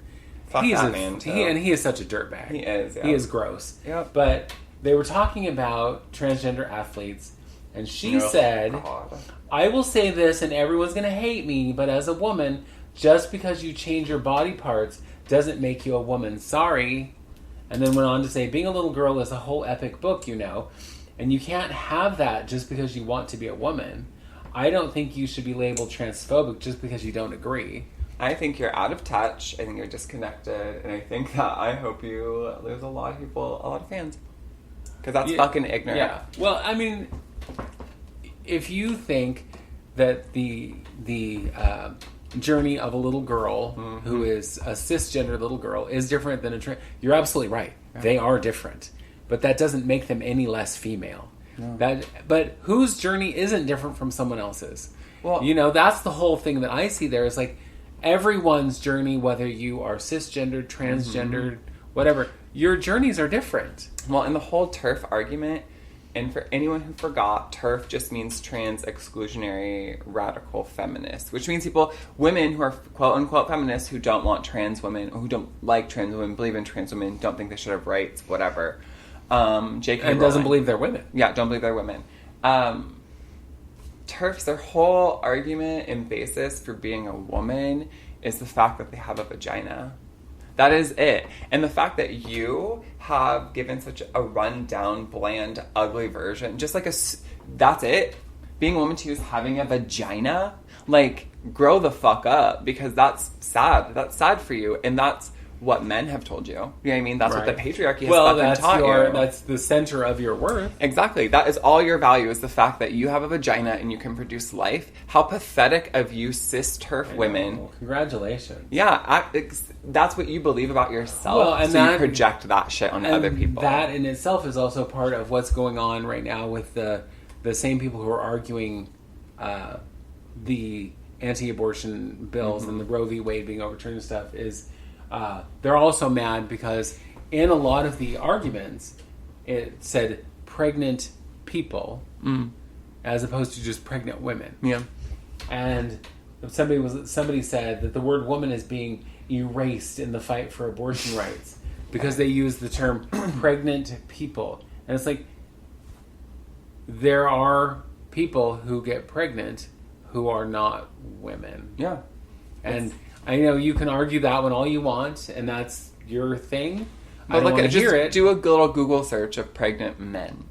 Fuck that man, too. He is such a dirtbag. He is, yeah. He is gross. Yep. But they were talking about transgender athletes, and she said, God. I will say this, and everyone's going to hate me, but as a woman, just because you change your body parts doesn't make you a woman. Sorry. And then went on to say, being a little girl is a whole epic book, you know, and you can't have that just because you want to be a woman. I don't think you should be labeled transphobic just because you don't agree. I think you're out of touch. I think you're disconnected, and I think that I hope you lose a lot of people, a lot of fans, because that's fucking ignorant. Yeah. Well, I mean, if you think that the journey of a little girl who is a cisgender little girl is different than a trans, you're absolutely right. They are different, but that doesn't make them any less female. No. But whose journey isn't different from someone else's? Well, you know, that's the whole thing that I see there is like everyone's journey, whether you are cisgendered, transgendered, whatever, your journeys are different. Well, and the whole TERF argument, and for anyone who forgot, TERF just means trans exclusionary radical feminist, which means women who are quote-unquote feminists who don't want trans women, or who don't like trans women, believe in trans women, don't think they should have rights, whatever. J.K. And doesn't believe they're women. Yeah, don't believe they're women. TERFs, their whole argument and basis for being a woman is the fact that they have a vagina. That is it. And the fact that you have given such a run-down, bland, ugly version, just like that's it. being a woman to you is having a vagina, like, grow the fuck up, because that's sad. That's sad for you, and that's what men have told you. You know what I mean? That's what the patriarchy has fucking taught you. That's the center of your worth. Exactly. That is all your value, is the fact that you have a vagina and you can produce life. How pathetic of you, cis TERF women. Well, congratulations. Yeah, that's what you believe about yourself, and so you project that shit on other people. That in itself is also part of what's going on right now with the same people who are arguing the anti-abortion bills and the Roe v. Wade being overturned and stuff is... they're also mad because in a lot of the arguments it said pregnant people as opposed to just pregnant women. Yeah. And somebody said that the word woman is being erased in the fight for abortion rights because they use the term pregnant people. And it's like, there are people who get pregnant who are not women. Yeah. And I know you can argue that one all you want, and that's your thing. But look, just do a little Google search of pregnant men.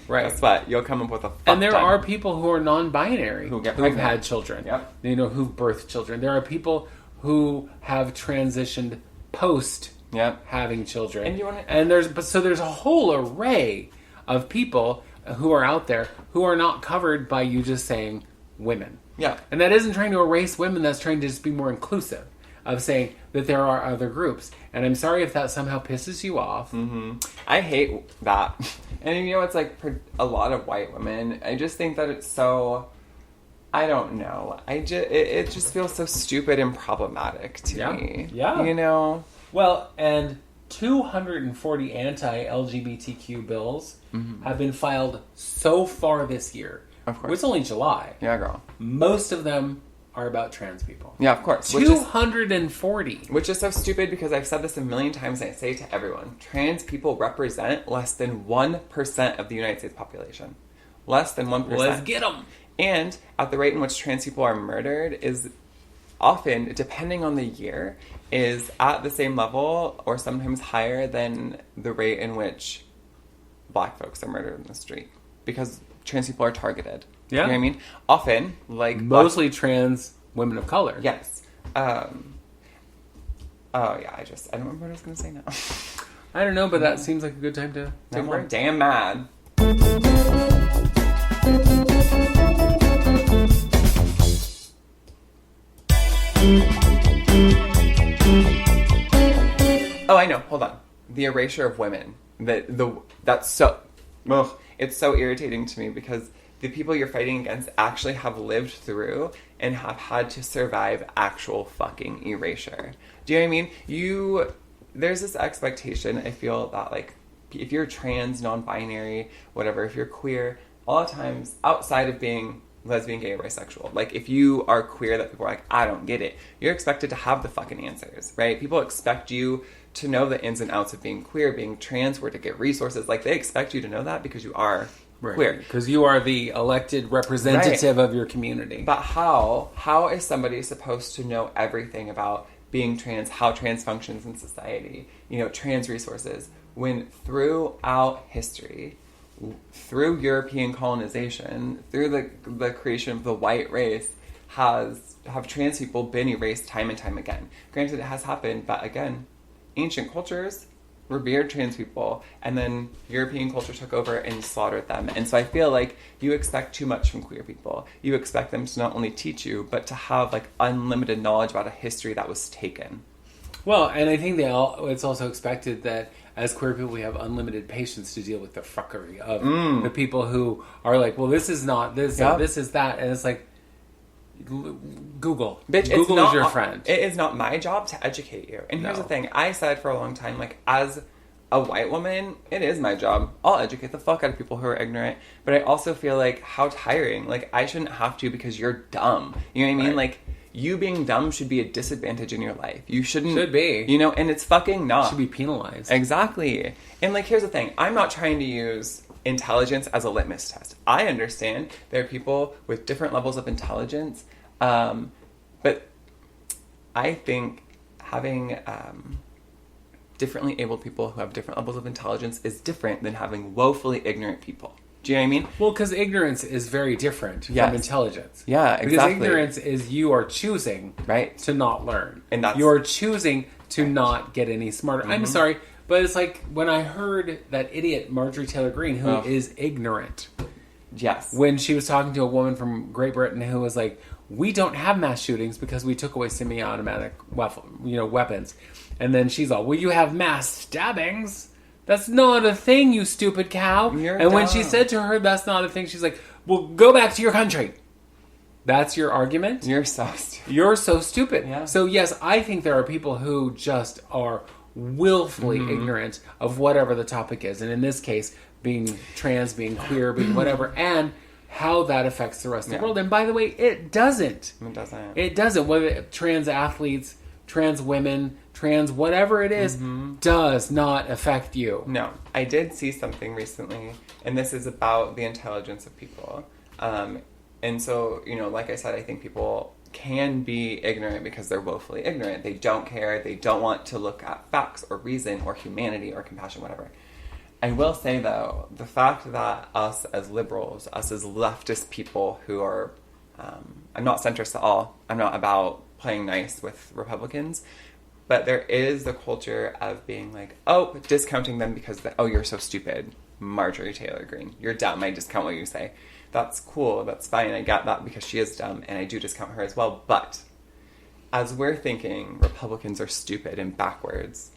Right. Guess what? You'll come up with a fuck And there ton. are people who are non-binary who've had children. Yep. You know, who've birthed children. There are people who have transitioned post having children. And there's a whole array of people who are out there who are not covered by you just saying women. Yeah. And that isn't trying to erase women, that's trying to just be more inclusive of saying that there are other groups. And I'm sorry if that somehow pisses you off. Mm-hmm. I hate that. And you know, it's like for a lot of white women, I just think that it's so, I don't know. It just feels so stupid and problematic to me. Yeah. You know? Well, and 240 anti-LGBTQ bills have been filed so far this year. Of course. It's only July. Yeah, girl. Most of them are about trans people. Yeah, of course. 240. Which is so stupid because I've said this a million times and I say to everyone. Trans people represent less than 1% of the United States population. Less than 1%. Let's get them. And at the rate in which trans people are murdered is often, depending on the year, is at the same level or sometimes higher than the rate in which black folks are murdered in the street. Because trans people are targeted. Yeah. You know what I mean? Often, like... Mostly trans women of color. Yes. Oh, yeah, I don't remember what I was going to say now. I don't know, but that seems like a good time to I'm more damn mad. Oh, I know. Hold on. The erasure of women. That's so... Ugh. It's so irritating to me because the people you're fighting against actually have lived through and have had to survive actual fucking erasure. Do you know what I mean? There's this expectation, I feel, that, like, if you're trans, non-binary, whatever, if you're queer, a lot of times, outside of being lesbian, gay, or bisexual, like, if you are queer that people are like, I don't get it, you're expected to have the fucking answers, right? People expect you to know the ins and outs of being queer, being trans, where to get resources. Like, they expect you to know that because you are queer. Because you are the elected representative of your community. But how is somebody supposed to know everything about being trans, how trans functions in society, you know, trans resources, when throughout history, through European colonization, through the creation of the white race, have trans people been erased time and time again? Granted, it has happened, but again, ancient cultures revered trans people, and then European culture took over and slaughtered them. And so I feel like you expect too much from queer people. You expect them to not only teach you, but to have, like, unlimited knowledge about a history that was taken. Well, and I think it's also expected that as queer people we have unlimited patience to deal with the fuckery of the people who are like, well, this is not this, this is that, and it's like, Google. Bitch, Google is your friend. It is not my job to educate you. And here's the thing. I said for a long time, like, as a white woman, it is my job. I'll educate the fuck out of people who are ignorant. But I also feel like, how tiring. Like, I shouldn't have to because you're dumb. You know what I mean? Right. Like, you being dumb should be a disadvantage in your life. You shouldn't... Should be. You know, and it's fucking not. Should be penalized. Exactly. And, like, here's the thing. I'm not trying to use intelligence as a litmus test. I understand there are people with different levels of intelligence, but I think having differently abled people who have different levels of intelligence is different than having woefully ignorant people. Do you know what I mean? Well, because ignorance is very different Yes. from intelligence. Yeah, Because exactly. ignorance is you are choosing Right. to not learn. And that's- You're choosing to not get any smarter. I'm Mm-hmm. sorry, but it's like when I heard that idiot Marjorie Taylor Greene, who Oh. is ignorant, Yes. when she was talking to a woman from Great Britain who was like, we don't have mass shootings because we took away semi-automatic weapons. And then she's all, well, you have mass stabbings. That's not a thing, you stupid cow. You're and when she dumb. said to her, that's not a thing, she's like, well, go back to your country. That's your argument? You're so stupid. You're so stupid. Yeah. So, yes, I think there are people who just are willfully ignorant of whatever the topic is. And in this case, being trans, being queer, being whatever, and how that affects the rest of the world. And by the way, it doesn't. It doesn't. It doesn't. Whether trans athletes, trans women, trans whatever it is, does not affect you. No, I did see something recently, and this is about the intelligence of people. And so, like I said, I think people can be ignorant because they're woefully ignorant. They don't care. They don't want to look at facts or reason or humanity or compassion, whatever. I will say, though, the fact that us as liberals, us as leftist people who are... I'm not centrist at all. I'm not about playing nice with Republicans. But there is the culture of being like, oh, discounting them because, you're so stupid. Marjorie Taylor Greene. You're dumb. I discount what you say. That's cool. That's fine. I get that because she is dumb, and I do discount her as well. But as we're thinking Republicans are stupid and backwards,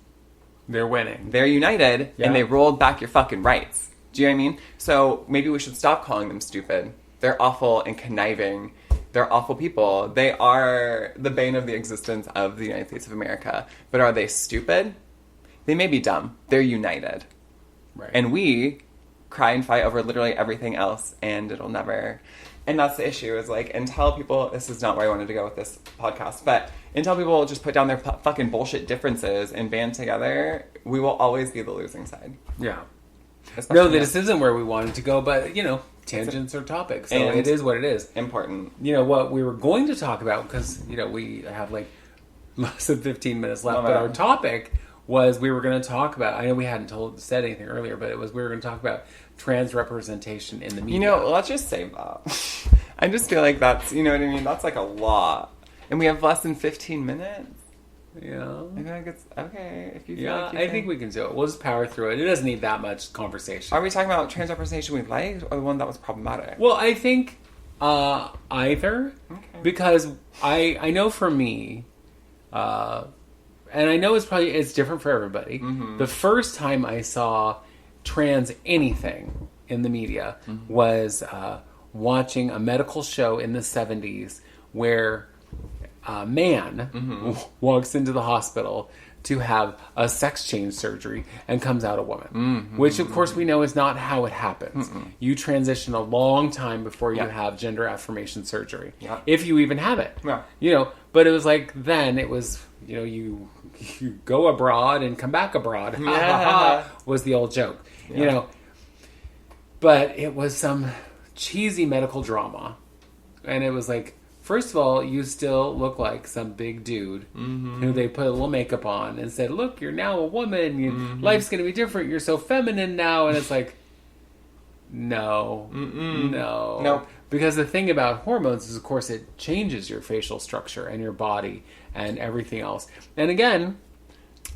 They're winning. they're united, Yeah. and they rolled back your fucking rights. Do you know what I mean? So maybe we should stop calling them stupid. They're awful and conniving. They're awful people. They are the bane of the existence of the United States of America. But are they stupid? They may be dumb. They're united. Right. And we cry and fight over literally everything else, and it'll never... And that's the issue, is like, until people... This is not where I wanted to go with this podcast, but until people just put down their fucking bullshit differences and band together, we will always be the losing side. Yeah. Especially No, now. this isn't where we wanted to go, but, tangents are topics. So And- it is what it is. Important. What we were going to talk about, because, we have like less than 15 minutes left, Oh, but man. our topic was we were going to talk about, I know we hadn't said anything earlier, but it was we were going to talk about trans representation in the media. Let's just save that. I just feel like that's, you know what I mean? That's like a lot. And we have less than 15 minutes. Yeah. I feel like it's okay if you feel Yeah, like you I think we can do it. We'll just power through it. It doesn't need that much conversation. Are we talking about trans representation we liked or the one that was problematic? Well, I think either. Okay. Because I know for me, and I know it's different for everybody. Mm-hmm. The first time I saw trans anything in the media Mm-hmm. was watching a medical show in the 70s where a man Mm-hmm. walks into the hospital to have a sex change surgery and comes out a woman. Mm-hmm. Which, of course, we know is not how it happens. You transition a long time before you Yeah. have gender affirmation surgery. Yeah. If you even have it. Yeah. But it was like then it was, you go abroad and come back abroad. Ha, ha, ha, was the old joke. Yeah. But it was some cheesy medical drama. And it was like, first of all, you still look like some big dude who they put a little makeup on and said, look, you're now a woman. Life's going to be different. You're so feminine now. And it's like, no. No. Nope. Because the thing about hormones is, of course, it changes your facial structure and your body and everything else. And again,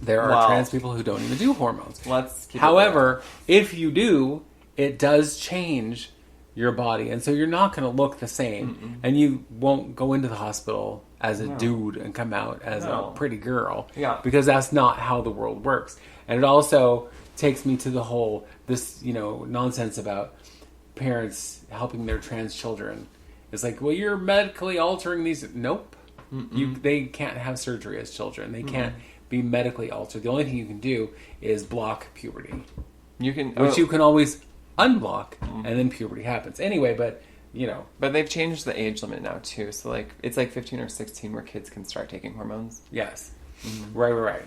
there are Well, trans people who don't even do hormones. Let's keep it However, if you do, it does change your body. And so you're not going to look the same. And you won't go into the hospital as a dude and come out as No. a pretty girl. Yeah. Because that's not how the world works. And it also takes me to the whole, this, nonsense about parents helping their trans children. It's like, well, you're medically altering these. Nope. They can't have surgery as children. They can't be medically altered. The only thing you can do is block puberty. You can... Which you can always unblock, and then puberty happens. Anyway, but, But they've changed the age limit now, too. So, it's 15 or 16 where kids can start taking hormones. yes. Right.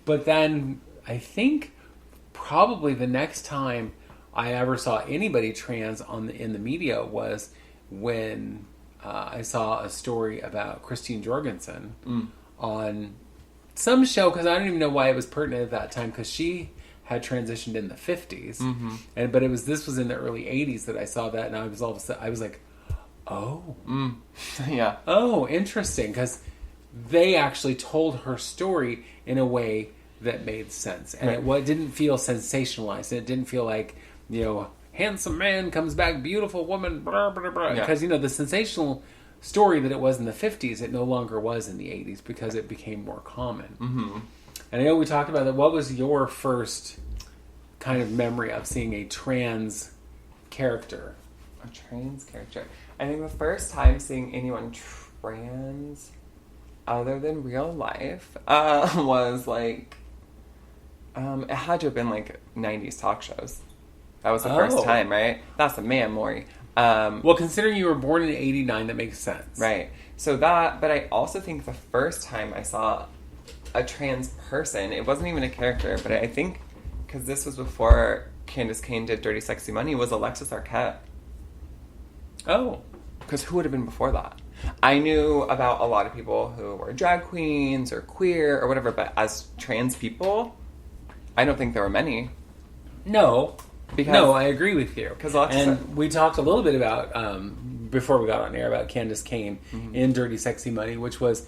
But then, I think probably the next time I ever saw anybody trans in the media was when I saw a story about Christine Jorgensen on some show, because I don't even know why it was pertinent at that time, because she had transitioned in the 50s. Mm-hmm. But this was in the early 80s that I saw that, and I was all of a sudden, I was like, oh. Yeah. Oh, interesting, because they actually told her story in a way that made sense. And it didn't feel sensationalized. It didn't feel like, handsome man comes back, beautiful woman, blah, blah, blah. Because, the sensational story that it was in the 50s, it no longer was in the 80s because it became more common. Mm-hmm. And I know we talked about that. What was your first kind of memory of seeing a trans character? A trans character. I think the first time seeing anyone trans other than real life was like, it had to have been like 90s talk shows. That was the first time, right? That's a man, Maury. Well, considering you were born in 89, that makes sense. Right. So that, but I also think the first time I saw a trans person, it wasn't even a character, but I think, because this was before Candace Cain did Dirty Sexy Money, was Alexis Arquette. Oh. Because who would have been before that? I knew about a lot of people who were drag queens or queer or whatever, but as trans people, I don't think there were many. No. Because, no, I agree with you. Alexis, and we talked a little bit about, before we got on air, about Candace Cain in Dirty Sexy Money, which was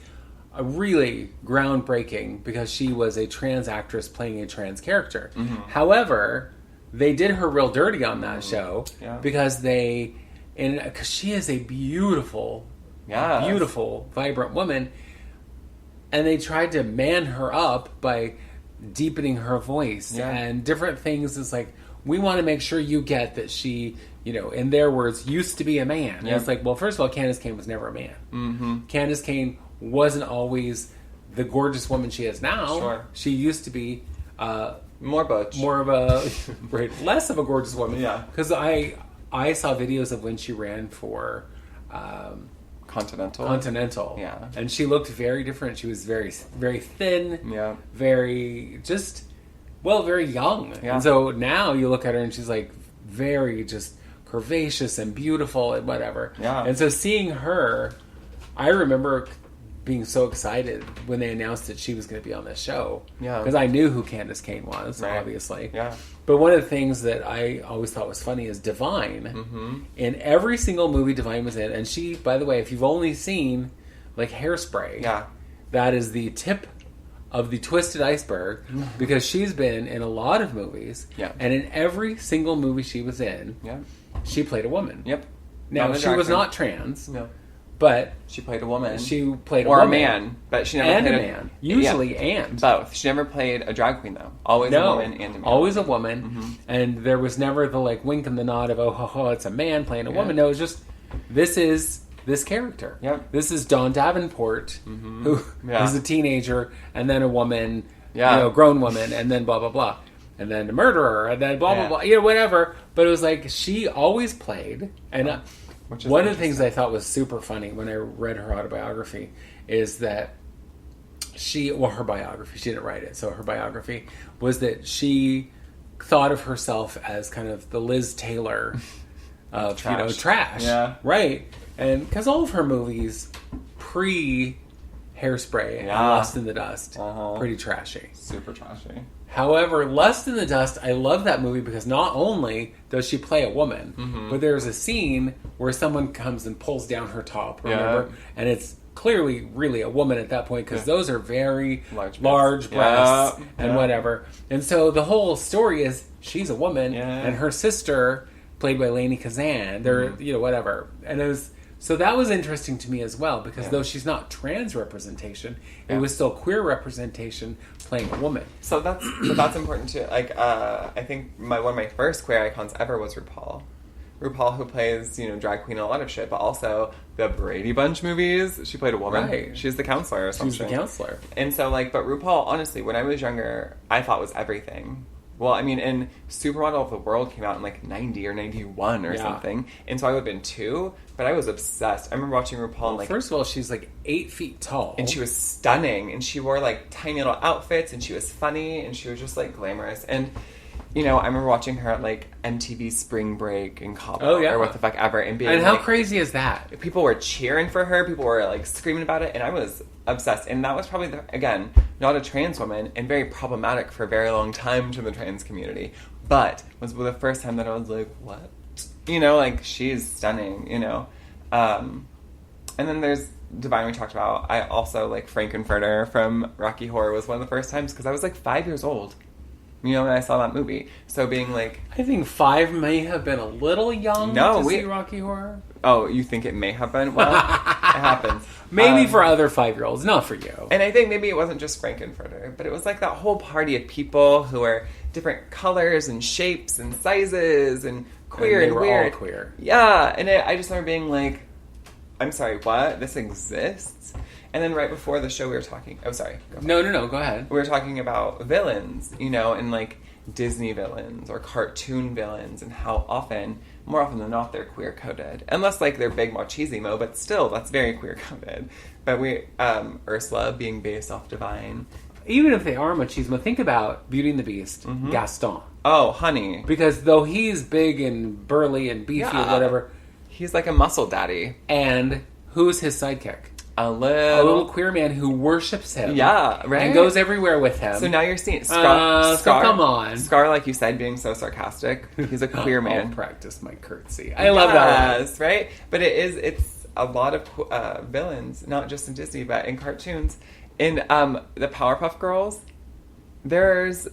a really groundbreaking because she was a trans actress playing a trans character. However, they did her real dirty on that show because because she is a beautiful, beautiful, vibrant woman, and they tried to man her up by deepening her voice and different things. It's like, we want to make sure you get that she, in their words, used to be a man. And it's like, well, first of all, Candace Cain was never a man. Mm-hmm. Candace Cain wasn't always the gorgeous woman she is now. Sure. She used to be more butch, more of a less of a gorgeous woman. Yeah, because I saw videos of when she ran for Continental. Yeah, and she looked very different. She was very, very thin. Yeah, very very young. Yeah. And so now you look at her and she's like very just curvaceous and beautiful and whatever. Yeah. And so seeing her, I remember being so excited when they announced that she was going to be on this show. Yeah. Because I knew who Candace Cain was, right. obviously. Yeah. But one of the things that I always thought was funny is Divine. In every single movie Divine was in, and she, by the way, if you've only seen like Hairspray, that is the tip of the twisted iceberg, because she's been in a lot of movies, and in every single movie she was in, she played a woman. Yep. Now, she was not trans. No. But she played a woman. She played a or woman. a man, but she never played a man. Usually, and both. She never played a drag queen though. Always a woman and a man. Always a woman, and there was never the like wink and the nod of it's a man playing a woman. No, it was just this is this character. Yep. This is Dawn Davenport, who is a teenager, and then a woman, grown woman, and then blah blah blah, and then a murderer, and then blah blah blah, whatever. But it was like she always played, and. One of the things I thought was super funny when I read her autobiography is that her biography, she didn't write it, so her biography was that she thought of herself as kind of the Liz Taylor of, trash. Yeah. Right. And because all of her movies pre-Hairspray and Lost in the Dust, pretty trashy. Super trashy. However, Lust in the Dust, I love that movie because not only does she play a woman, but there's a scene where someone comes and pulls down her top, remember? And it's clearly really a woman at that point because those are very large breasts and whatever. And so the whole story is she's a woman and her sister, played by Lainey Kazan, they're, whatever. And it was... So that was interesting to me as well, because though she's not trans representation, it was still queer representation playing a woman. So that's important too. Like, I think one of my first queer icons ever was RuPaul. RuPaul, who plays, drag queen in a lot of shit, but also the Brady Bunch movies, she played a woman. Right. She's the counselor or something. She's the counselor. And so, but RuPaul, honestly, when I was younger, I thought was everything. Well, I mean, and Supermodel of the World came out in 90 or 91 or something. And so I would have been 2, but I was obsessed. I remember watching RuPaul and first of all, she's 8 feet tall. And she was stunning. And she wore tiny little outfits and she was funny and she was just glamorous. And, I remember watching her at MTV Spring Break in Cabo or what the fuck ever. And being how crazy is that? People were cheering for her. People were screaming about it. And I was obsessed. And that was probably, not a trans woman, and very problematic for a very long time to the trans community. But was the first time that I was like, what? You know, like, she's stunning, you know. And then there's Divine we talked about. I also, like, Frankenfurter from Rocky Horror was one of the first times, because I was, like, 5 years old, you know, when I saw that movie. So being, like... I think 5 may have been a little young to see Rocky Horror. Oh, you think it may have been? Well, it happens. Maybe for other 5-year-olds, not for you. And I think maybe it wasn't just Frankenfurter, but it was, like, that whole party of people who were different colors and shapes and sizes and queer and weird. All queer. Yeah, and I just remember being like, I'm sorry, what? This exists? And then right before the show we were talking... Oh, sorry. No, go ahead. We were talking about villains, you know, and, like, Disney villains or cartoon villains, and how often, more often than not, they're queer-coded. Unless, like, they're big machismo, but still, that's very queer-coded. But Ursula being based off Divine... Even if they are machismo, think about Beauty and the Beast, Gaston. Oh, honey. Because though he's big and burly and beefy or whatever... He's like a muscle daddy. And who's his sidekick? A little queer man who worships him. Yeah, right? And goes everywhere with him. So now you're seeing... Scar, so come on. Scar, like you said, being so sarcastic. He's a queer man. I'll practice my curtsy. I love that. Yes, right? But it's a lot of villains, not just in Disney, but in cartoons. In the Powerpuff Girls, there's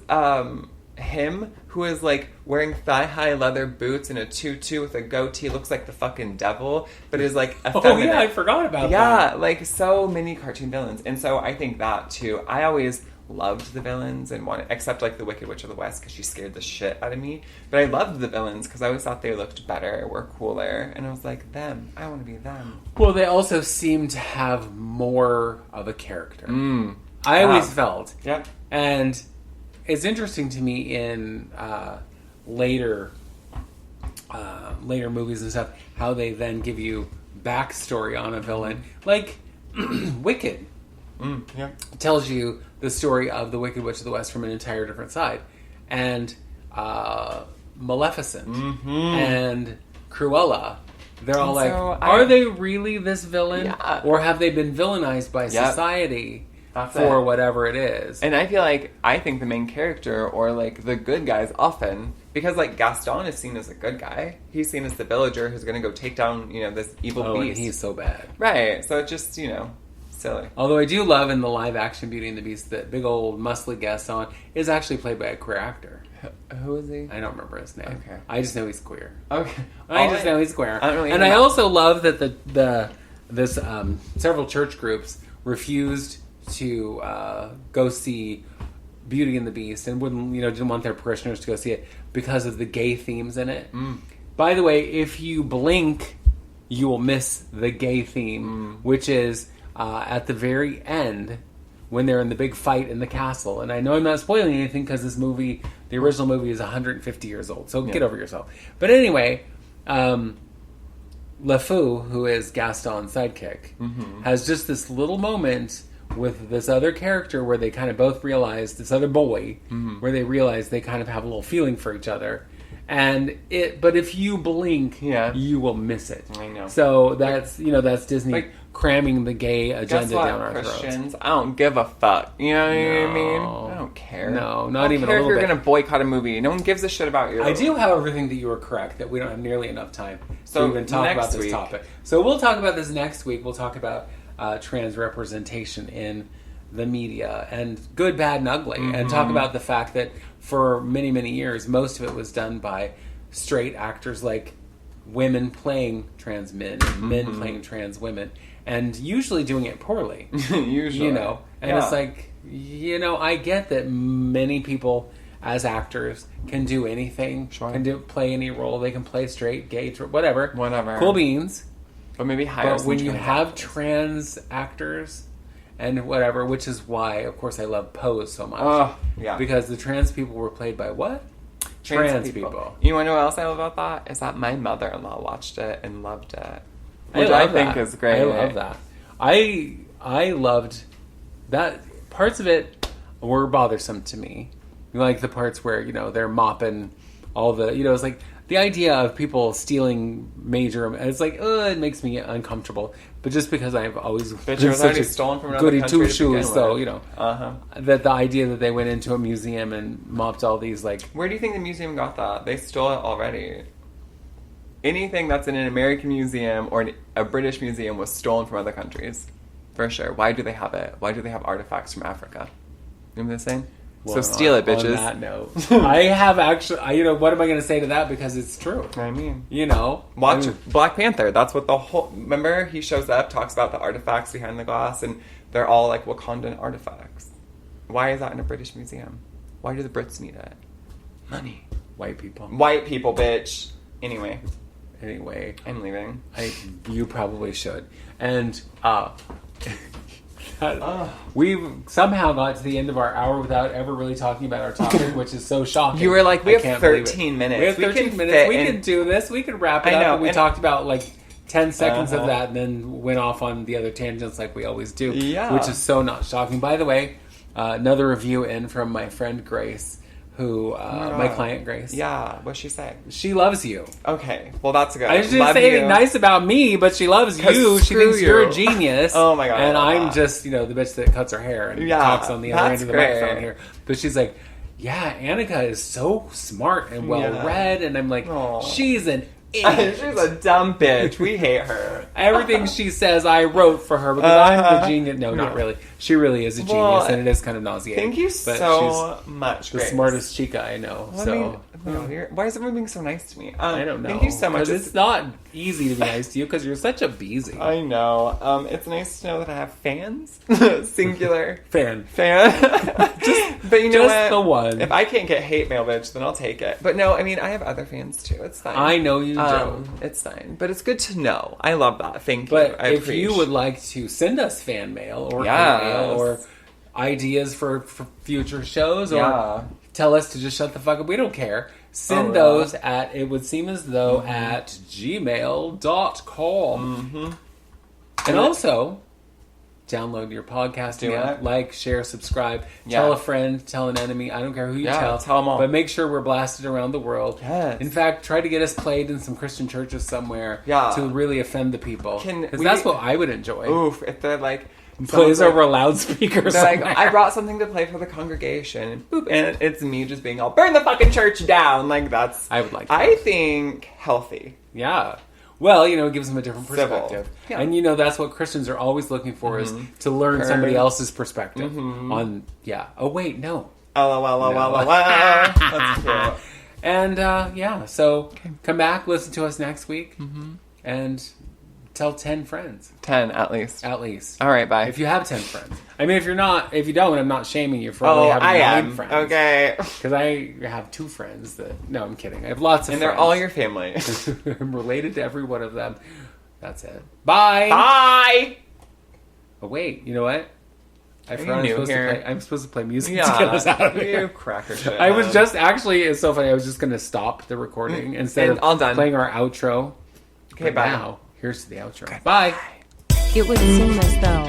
him who is like wearing thigh-high leather boots and a tutu with a goatee, looks like the fucking devil, but is like effeminate. Oh yeah, I forgot about that. Yeah, like so many cartoon villains. And so I think that too. I always loved the villains and wanted, except like the Wicked Witch of the West, because she scared the shit out of me. But I loved the villains because I always thought they looked better, were cooler, and I was like, them. I want to be them. Well, they also seem to have more of a character. I always felt. Yeah. And it's interesting to me in later movies and stuff how they then give you backstory on a villain, like Wicked. Tells you the story of the Wicked Witch of the West from an entire different side, and Maleficent and Cruella. They're all like, are they really this villain, or have they been villainized by society? For whatever it is. And I think the main character, or like the good guys often, because like Gaston is seen as a good guy. He's seen as the villager who's going to go take down, you know, this evil beast. And he's so bad. Right. So it's just, you know, silly. Although I do love in the live action Beauty and the Beast that big old muscly Gaston is actually played by a queer actor. Who is he? I don't remember his name. Okay. I just know he's queer. Okay. I just know he's queer. And I also love that this several church groups refused to go see Beauty and the Beast and didn't want their parishioners to go see it because of the gay themes in it. By the way, if you blink, you will miss the gay theme, which is at the very end when they're in the big fight in the castle. And I know I'm not spoiling anything because this movie, the original movie, is 150 years old, so get over yourself. But anyway, LeFou, who is Gaston's sidekick, has just this little moment with this other character where they kind of both realize, this other boy, where they realize they kind of have a little feeling for each other. But if you blink, you will miss it. I know. So that's Disney cramming the gay agenda down our Christians, throats. I don't give a fuck. You know what I mean? I don't care. No, not even a little bit. I don't care if you're going to boycott a movie. No one gives a shit about you. I do, however, think that you are correct, that we don't have nearly enough time to even talk about this topic. So we'll talk about this next week. We'll talk about trans representation in the media, and good, bad, and ugly, and talk about the fact that for many, many years, most of it was done by straight actors, like women playing trans men, men playing trans women, and usually doing it poorly. Usually. And it's like, I get that many people as actors can do anything, can play any role. They can play straight, gay, whatever. Cool beans. But maybe hire But when you have trans actors and whatever, which is why, of course, I love Pose so much. Because the trans people were played by what? Trans people. You want to know what else I love about that? Is that my mother-in-law watched it and loved it. Which I think is great. I love that. I loved that. Parts of it were bothersome to me. Like the parts where, they're mopping all the, it's like the idea of people stealing major, it's like, it makes me uncomfortable. But just because I've always Bitch, been it was such already a stolen from another goody country two to begin shoes, so with. you know Uh-huh. that the idea that they went into a museum and mopped all these like Where do you think the museum got that? They stole it already. Anything that's in an American museum or a British museum was stolen from other countries. For sure. Why do they have it? Why do they have artifacts from Africa? You know what I'm saying? well, so steal it, bitches. On that note, I have actually. You know, what am I going to say to that? Because it's true. I mean, You know, watch I mean, Black Panther. That's what the whole. Remember, he shows up, talks about the artifacts behind the glass, and they're all like Wakandan artifacts. Why is that in a British museum? Why do the Brits need it? Money. white people. White people, bitch. Anyway, I'm leaving. You probably should. And we've somehow got to the end of our hour without ever really talking about our topic, which is so shocking. You were like, we I have can't believe it. 13 minutes. We have 13 minutes. We can do this. We can wrap it I up. know, And we and- talked about like 10 seconds of Uh-huh. that and then went off on the other tangents like we always do. Yeah. Which is so not shocking. By the way, another review in from my friend Grace, who, my client Grace. Yeah, what'd she say? She loves you. Okay, well that's good. I just didn't Love say anything you. nice about me, but she loves 'Cause you. She screw thinks you're you. a genius. Oh my God, I And love I'm that. just, the bitch that cuts her hair and Yeah, talks on the other end that's of the great. microphone here. But she's like, yeah, Annika is so smart and well read, and I'm like, Aw. she's an She's idiot. a dumb bitch. We hate her. Everything she says, I wrote for her because I'm the genius. No, not Yeah. really. She really is a genius, Well, and it is kind of nauseating. Thank you but so much, she's the Grace. smartest chica I know. Well, So. why is everyone being so nice to me? I don't know. Thank you so much. 'Cause it's not easy to be nice to you because you're such a busy I know. It's nice to know that I have fans. Singular. fan. But you know Just what? the one. If I can't get hate mail, bitch, then I'll take it. But no, I mean, I have other fans too. It's fine. I know you do. It's fine. But it's good to know. I love that. Thank you. But I if appreciate. you would like to send us fan mail or Yes. email or ideas for future shows or Yeah. tell us to just shut the fuck up, we don't care. Send Oh, those at it would seem as though at gmail.com. Mm-hmm. And also download your podcasting Do app, it. like, share, subscribe, Yeah. tell a friend, tell an enemy. I don't care who you Yeah, tell. tell 'em all. But make sure we're blasted around the world. Yes. In fact, try to get us played in some Christian churches somewhere Yeah. to really offend the people. Can Because we- that's what I would enjoy. Oof, if they're like Plays someone's over a loudspeaker They're somewhere. like, I brought something to play for the congregation, and boop, and it's me just being all burn the fucking church down. Like that's I would like that. I think healthy. Yeah. Well, it gives them a different Civil. perspective. Yeah. And that's what Christians are always looking for is to learn somebody else's perspective on, Oh, wait, no. LOL. That's cute. And, so come back, listen to us next week, and tell 10 friends, 10 at least. at least. All right, bye. If you have 10 friends. I mean, if you don't, I'm not shaming you for only having I 9 am. friends. Okay. Because I have 2 friends that... No, I'm kidding. I have lots of And friends. they're all your family. I'm related to every one of them. That's it. Bye! Bye! Oh, wait. You know what? I you forgot new here? I'm supposed to play music Yeah. to get us out of You here. cracker shit. I was just... Actually, it's so funny. I was just going to stop the recording instead And of all done. playing our outro. Okay, But bye. now, here's the outro. Bye! It would seem as though